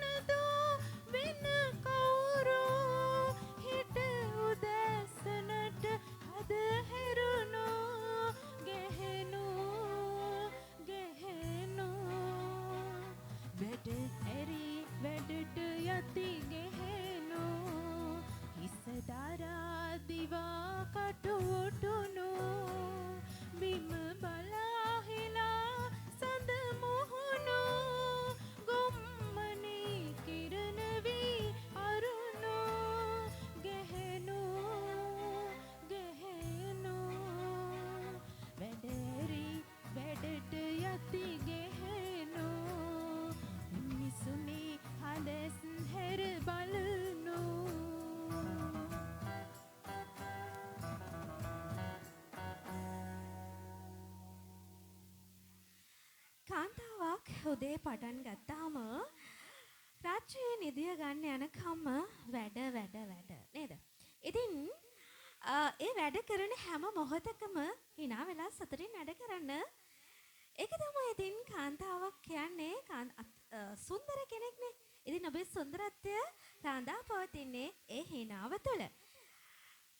වෙන කවුරු හිට උදැසනට හද හැරුණු ගෙහෙනු වැඩ ඇරි වැඩට යති ගෙහෙනු හිස දරා දිවා කටුටුනු බිම බලා උදේ පටන් ගත්තාම රාත්‍රියේ නිදිය ගන්න යනකම්ම වැඩ නේද? ඉතින් ඒ වැඩ කරන හැම මොහොතකම hina වෙලා සතුටින් වැඩ කරන්න. ඒක තමයි ඉතින් කාන්තාවක් කියන්නේ සුන්දර කෙනෙක්නේ. ඉතින් ඔබේ සුන්දරත්වය රඳා පවතින්නේ ඒ hinaව තුළ.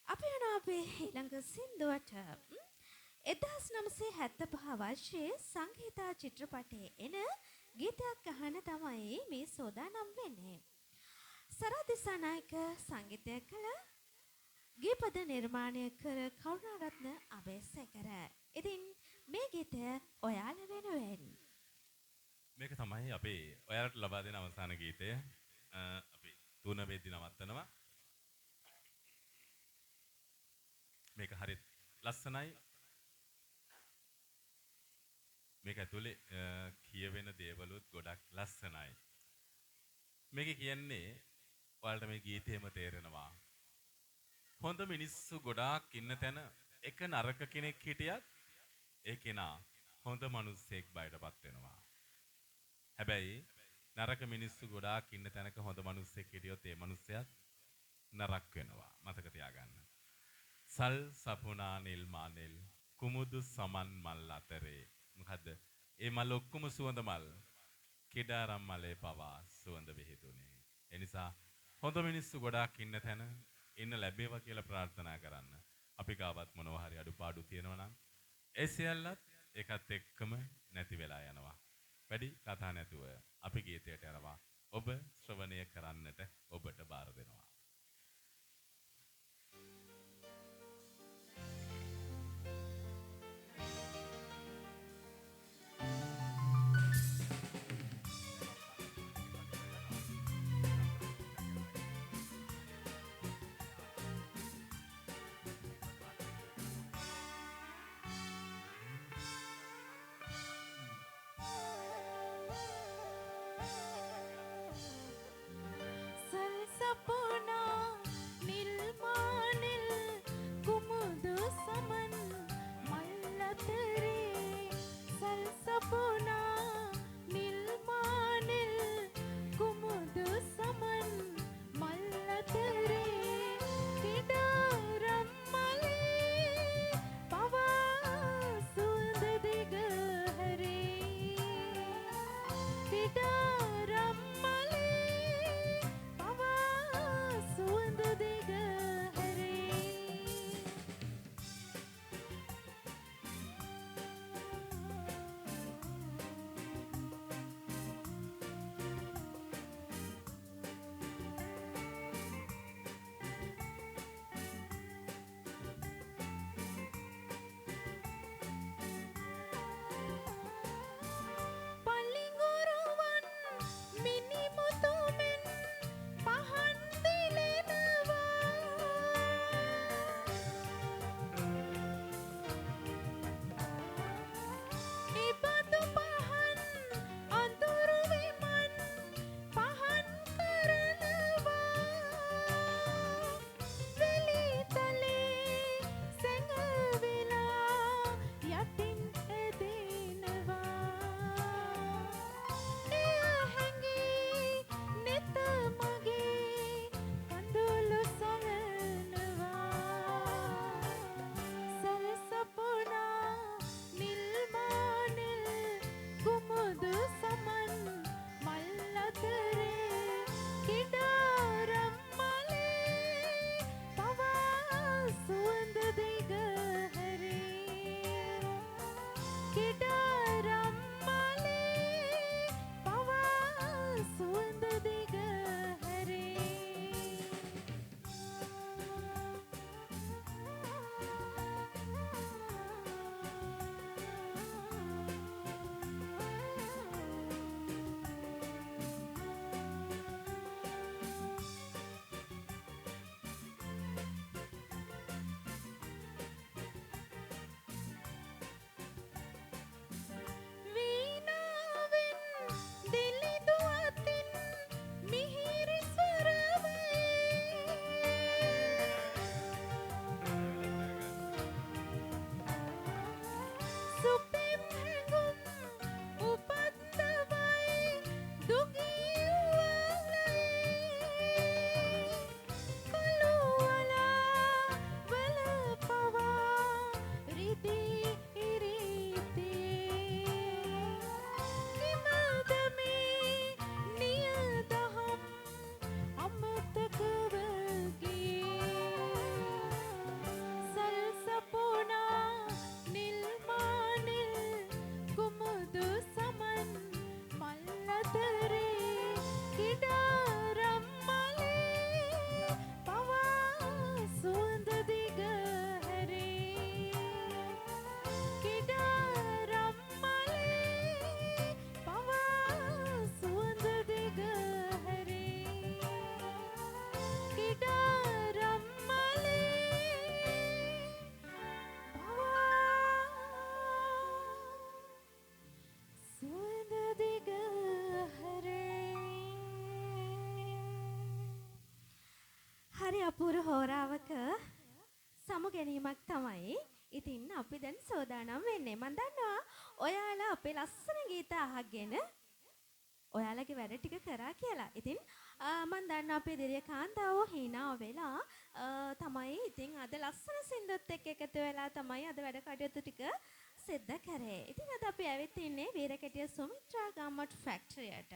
අපි යනවා අපේ ඊළඟ සින්දුවට. 1975 වර්ෂයේ සංගීතා චිත්‍රපටයේ එන ගීතයක් අහන්න තමයි මේ සෝදානම් වෙන්නේ. සරත් දිසානායක සංගීතය කළ ගීපද නිර්මාණය කර කරුණාරත්න අබේසේකර. ඉතින් මේ ගීතය ඔයාලා වෙනුවෙන්. මේක තමයි අපේ ඔයාලට ලබා දෙන අවසාන ගීතය. අපි තුන වෙද්දි නවත්තනවා. මේක හරිත් ලස්සනයි. මේක ඇතුලේ කියවෙන දේවලුත් ගොඩක් ලස්සනයි. මේක කියන්නේ ඔයාලට මේ ගීතේම තේරෙනවා. හොඳ මිනිස්සු ගොඩාක් ඉන්න තැන එක නරක කෙනෙක් හිටියත් ඒ කෙනා හොඳ මිනිස්සෙක් බයටපත් වෙනවා. හැබැයි නරක මිනිස්සු ගොඩාක් ඉන්න තැනක හොඳ මිනිස්සෙක් හිටියොත් ඒ මිනිස්සයාත් නරක වෙනවා. මතක තියාගන්න. සල් සපුනා නිල් මානෙල් කුමුදු සමන් මල් අතරේ මොකද්ද? ඒ මල් ඔක්කොම සුවඳ මල්. කිඩාරම් මලේ පවා සුවඳ විහිදුනේ. ඒ නිසා හොඳ මිනිස්සු ගොඩාක් ඉන්න තැන ඉන්න ලැබේවා කියලා ප්‍රාර්ථනා කරන්න. අපි ගාවත් මොනවා හරි අඩුපාඩු තියෙනවා නම් ඒ සියල්ලත් ඒකත් එක්කම නැති වෙලා යනවා. වැඩි කතා නැතුව අපි ගීතයට යනවා. ඔබ ශ්‍රවණය කරන්නට ඔබට බාර දෙනවා. සල් සපුනා හරි අපූර්ව හෝරාවක සමු ගැනීමක් තමයි. ඉතින් අපි දැන් සෝදානම් වෙන්නේ. මම දන්නවා ඔයාලා අපේ ලස්සන ගීත අහගෙන ඔයාලගේ වැඩ ටික කරා කියලා. ඉතින් මම දන්නවා අපේ දිරිය කාන්තාවෝ hina වෙලා තමයි ඉතින් අද ලස්සන සින්දුත් එක්ක එකතු වෙලා තමයි අද වැඩ කටයුතු ටික සිද්ධ කරේ. ඉතින් අද අපි ඇවිත් ඉන්නේ වීරකැටිය සුමිත්‍රා ගාමට් ෆැක්ටරියට.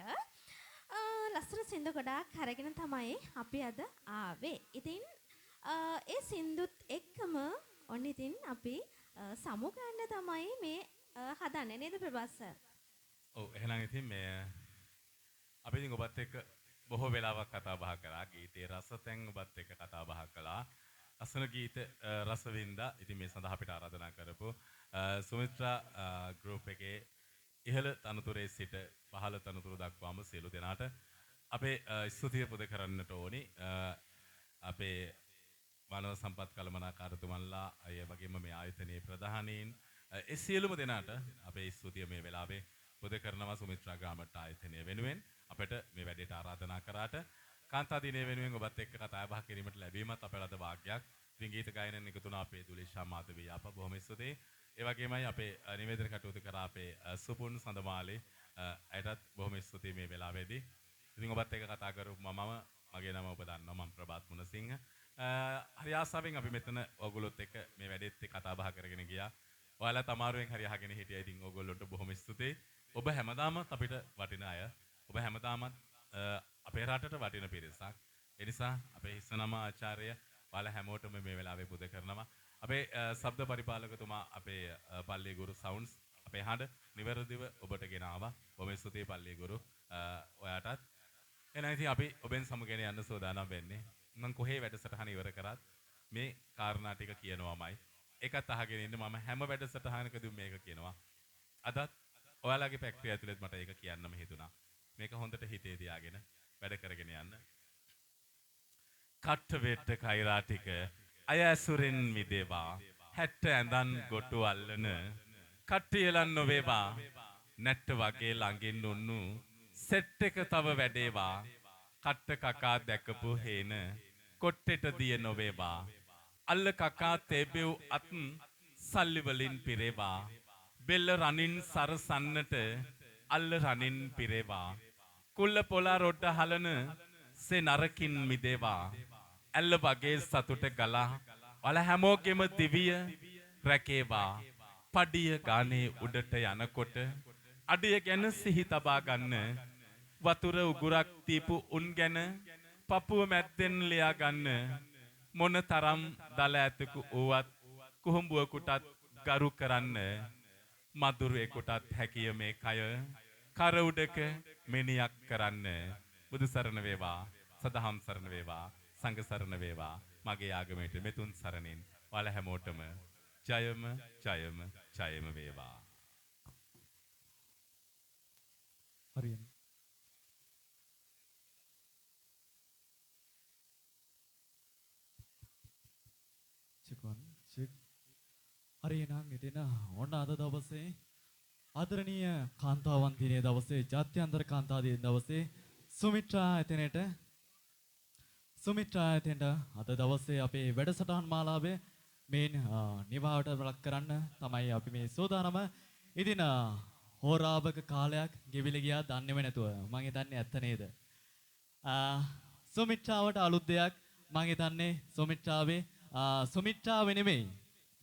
ලස්සන සින්දු ගොඩාක් අරගෙන තමයි අපි අද ආවේ. ඉතින් ඒ සින්දුත් එක්කම ඔන්න ඉතින් අපි සමු ගන්න තමයි මේ හදන්නේ නේද ප්‍රභාස් සර්? ඔව් එහෙනම් ඉතින් මේ අපි ඉතින් ඔබත් එක්ක බොහෝ වෙලාවක් කතා බහ කරා. ගීතේ රසතෙන් ඔබත් එක්ක කතා බහ කළා. අසන ගීත රසවින්දා. ඉතින් මේ සඳහා අපිට ආරාධනා කරපු සුමිත්‍රා ගෲප් එකේ ඉහළ තනතුරේ සිට පහළ තනතුරු දක්වාම සියලු දෙනාට අපේ ස්තුතිය පුද කරන්නට ඕනි. අපේ මානව සම්පත් කළමනාකාරතුමන්ලා අය වගේම මේ ආයතනයේ ප්‍රධානීන් ඒ සියලුම දෙනාට අපේ ස්තුතිය මේ වෙලාවේ පුද කරනවා සුමිත්‍රා ගාමට් ආයතනය වෙනුවෙන්. අපිට මේ වැඩේට ආරාධනා කරාට කාන්තා දිනය වෙනුවෙන් ඔබත් එක්ක කතා බහ කිරීමට ලැබීමත් අපේ ලද වාග්යක්. ඉතින් ගීත ගායනයෙන් එකතු වුණා අපේ දුලේෂා මාධවී අප බොහොම ස්තුතියි. ඒ වගේමයි අපේ නිවේදන කටයුතු කරා අපේ සුපුන් සඳමාලේ අයටත් බොහොම ස්තුතියි මේ වෙලාවේදී. ඉතින් ඔබත් එක්ක කතා කරපු මම මගේ නම ඔබ දන්නවා මම ප්‍රභාත් මුණසිංහ. හරි ආසාවෙන් අපි මෙතන ඔයගොල්ලොත් එක්ක මේ වැඩේත් කතා බහ කරගෙන ගියා. ඔයාලා තමාරුවෙන් හරි අහගෙන හිටියා. ඉතින් ඔයගොල්ලොන්ට බොහොම ස්තුතියි. ඔබ හැමදාම අපිට වටින අය. ඔබ හැමදාමත් අපේ රටට වටින පිරිසක්. ඒ නිසා අපේ හිස්සනම ආචාර්ය ඔයාලා හැමෝටම මේ වෙලාවේ පුද කරනවා. අපේ ශබ්ද පරිපාලකතුමා අපේ පල්ලිය ගුරු සවුන්ඩ්ස් අපේ හඬ නිවැරදිව ඔබට ගෙන ආවා. බොහොම ස්තුතියි පල්ලිය ගුරු ඔයාටත්. එහෙනම් ඉතින් අපි ඔබෙන් සමුගෙන යන්න සූදානම් වෙන්නේ. මම කොහේ වැඩසටහන ඉවර කරත් මේ කාරණා ටික කියනවාමයි. ඒකත් අහගෙන ඉන්න මම හැම වැඩසටහනකදී මේක කියනවා. අදත් ඔයාලගේ ෆැක්ටරි ඇතුළෙත් මට ඒක කියන්නම හිතුණා. මේක හොඳට හිතේ තියාගෙන වැඩ කරගෙන යන්න. කට්ට වෙට්ට කෛරා ටික අය ඇසුරෙන් මිදේවා. 70 ඇඳන් ගොටු අල්ලන කට්ටියලන් නොවේවා. නැට්ට වගේ ළඟින් උන්නු සෙට් එක තව වැඩේවා. කට්ට කකා දැකපු හේන කොට්ටෙට දිය නොවේවා. අල්ල කකා තේබෙව් අත් සල්ලි වලින් පිරේවා. බෙල්ල රනින් සරසන්නට අල්ල රනින් පිරේවා. කුල්ල පොලා රොඩ හලන සේ නරකින් මිදේවා. ඇල්ල වගේ සතුට ගලා වල හැමෝගෙම දිවිය රැකේවා. පඩිය ගානේ උඩට යනකොට අඩිය ගැන සිහි තබා ගන්න. වතුර උගුරක් දීපු උන් ගැන පපුව මැද්දෙන් ලියා ගන්න. මොන තරම් දල ඇතකු වුවත් කුහුඹුවකුටත් ගරු කරන්න. මදුරුවෙකුටත් හැකිය මේ කය කර උඩක මෙනියක් කරන්න. බුදු සරණ වේවා, සදහම් සරණ වේවා, සංඝ සරණ වේවා. මගේ ආගමයට මෙතුන් සරණින් ඔයාලා හැමෝටම ජයම ජයම ජයම වේවා. හරියනේ. හරි එහෙනම් ඉතින් ඔන්න අද දවසේ ආදරණීය කාන්තාවන් දිනයේ දවසේ ජාත්‍යන්තර කාන්තා දින දවසේ සුමිත්‍රා ඇතනට අද දවසේ අපේ වැඩසටහන් මාලාවේ මේන් නිවාවට බලක් කරන්න තමයි අපි මේ සෝදානම. ඉතින් හෝරාවක කාලයක් ගෙවිල ගියා දන්නේම නැතුව මම හිතන්නේ ඇත්ත නේද? සුමිත්‍රාවට අලුත් දෙයක් මම හිතන්නේ සුමිත්‍රාව නෙමෙයි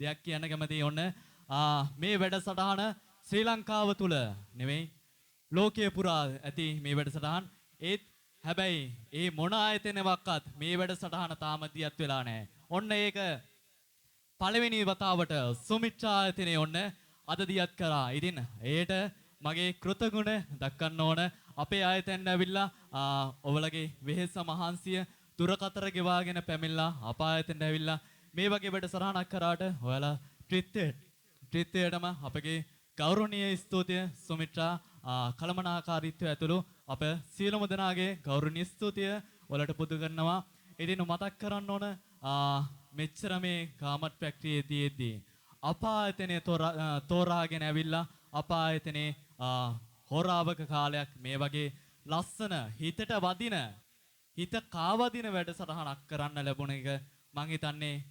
දෙයක් කියන්න කැමතියි. ඔන්න මේ වැඩසටහන ශ්‍රී ලංකාව තුල නෙමෙයි ලෝකයේ පුරා ඇති මේ වැඩසටහන. ඒත් හැබැයි ඒ මොන ආයතනයක්වත් මේ වැඩසටහන තාම දියත් වෙලා නැහැ. ඔන්න ඒක පළවෙනි වතාවට සුමිත්‍රා ආයතනය ඔන්න අද දියත් කරා. ඉතින් ඒට මගේ කෘතගුණ දක්වන්න ඕන. අපේ ආයතනයට ඇවිල්ලා ඔයවලගේ වෙහෙස මහන්සිය දුරකතර ගෙවාගෙන පැමිණලා අප ආයතනයට ඇවිල්ලා මේ වගේ වැඩසටහනක් කරාට ඔයාලා ත්‍රිත්වයටම අපගේ ගෞරවනීය ස්තුතිය සුමිත්‍රා කළමනාකාරීත්වය ඇතුළු අප සියලුම දෙනාගේ ගෞරවනීය ස්තුතිය වලට පුදු කරනවා. ඉතින් මතක් කරන්න ඕන මෙච්චර මේ ගාමට් ෆැක්ටරියේදී අප ආයතනයේ තෝරාගෙන ඇවිල්ලා අප ආයතනයේ හොරාවක කාලයක් මේ වගේ ලස්සන හිතට වදින හිත කාවදින වැඩසටහනක් කරන්න ලැබුණ එක මං හිතන්නේ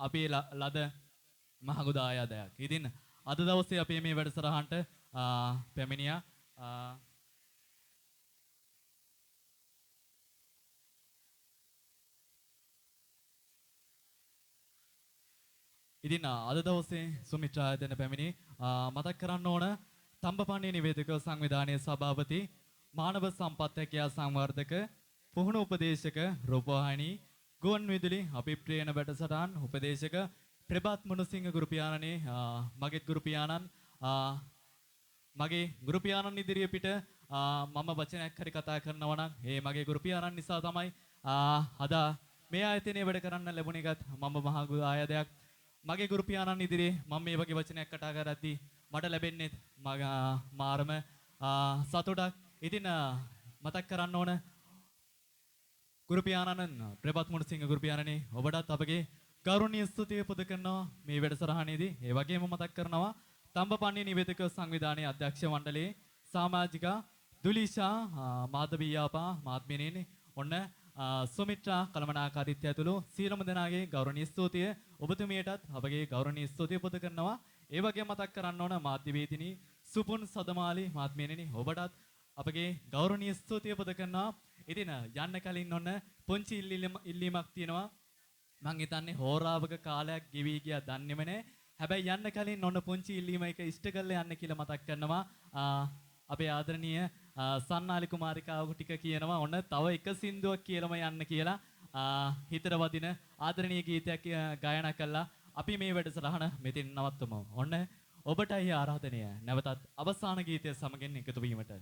අපේ ලද මහඟු දායාදයක්. ඉතින් අද දවසේ අපි මේ වැඩසටහනට පැමිණියා. ඉතින් අද දවසේ සුමිත්‍රා ආයතන පැමිණි මතක් කරන්න ඕන තම්බපන්නේ නිවේදක සංවිධානයේ සභාපති මානව සම්පත් හැකියා සංවර්ධක පුහුණු උපදේශක රූපවාහිනී ගුවන් විදුලි අපි ප්‍රේණ වැඩසටහන් උපදේශක ප්‍රභාත් මුණසිංහ ගුරු පියාණනේ මගේ ගුරු පියාණන් මගේ ගුරු පියාණන් ඉදිරියේ පිට මම වචනයක් හරි කතා කරනවා නම් ඒ මගේ ගුරු පියාණන් නිසා තමයි අද මේ ආයතනයේ වැඩ කරන්න ලැබුණ එකත් මම මහා ආයතනයක් මගේ ගුරු පියාණන් ඉදිරියේ මම මේ වගේ වචනයක් කතා කරද්දී මට ලැබෙන්නේ මාරම සතුටක්. ඉතින් මතක් කරන්න ඕන ගුරු පියාණන් ප්‍රභාත් මුණසිංහ ගුරු පියාණනේ ඔබටත් අපගේ ගෞරවනීය ස්තුතිය පුද කරනවා මේ වැඩසටහනේදී. ඒ වගේම මතක් කරනවා තම්බපන්නේ නිවේදක සංවිධානයේ අධ්‍යක්ෂ මණ්ඩලයේ සමාජිකා දුලීෂා මාධවීයාපා මාත්මිනේනේ ඔන්න සුමිත්‍රා කළමනාකාරීත්වය ඇතුළු සියලුම දෙනාගේ ගෞරවනීය ස්තුතිය ඔබතුමියටත් අපගේ ගෞරවනීය ස්තුතිය පුද කරනවා. ඒ වගේම මතක් කරන්න ඕන මාධ්‍යවේදිනී සුපුන් සදමාලි මාත්මිනේනේ ඔබටත් අපගේ ගෞරවනීය ස්තුතිය පුද කරනවා. ඉතින් යන්න කලින් ඔන්න පුංචි ඉල්ලීමක් තියෙනවා. මං හිතන්නේ හෝරාවක කාලයක් ගෙවි ගියා දන්නේම නැහැ. හැබැයි යන්න කලින් ඔන්න පුංචි ඉල්ලීම එක ඉෂ්ට කරලා යන්න කියලා මතක් කරනවා. අපේ ආදරණීය සන්නාලි කුමාරිකාව ටික කියනවා ඔන්න තව එක සින්දුවක් කියලාම යන්න කියලා හිතට වදින ආදරණීය ගීතයක් ගායනා කළා. අපි මේ වැඩසටහන මෙතෙන් නවත්තමු. ඔන්න ඔබටයි ආරාධනය නැවතත් අවසාන ගීතය සමගින් එකතු වීමට.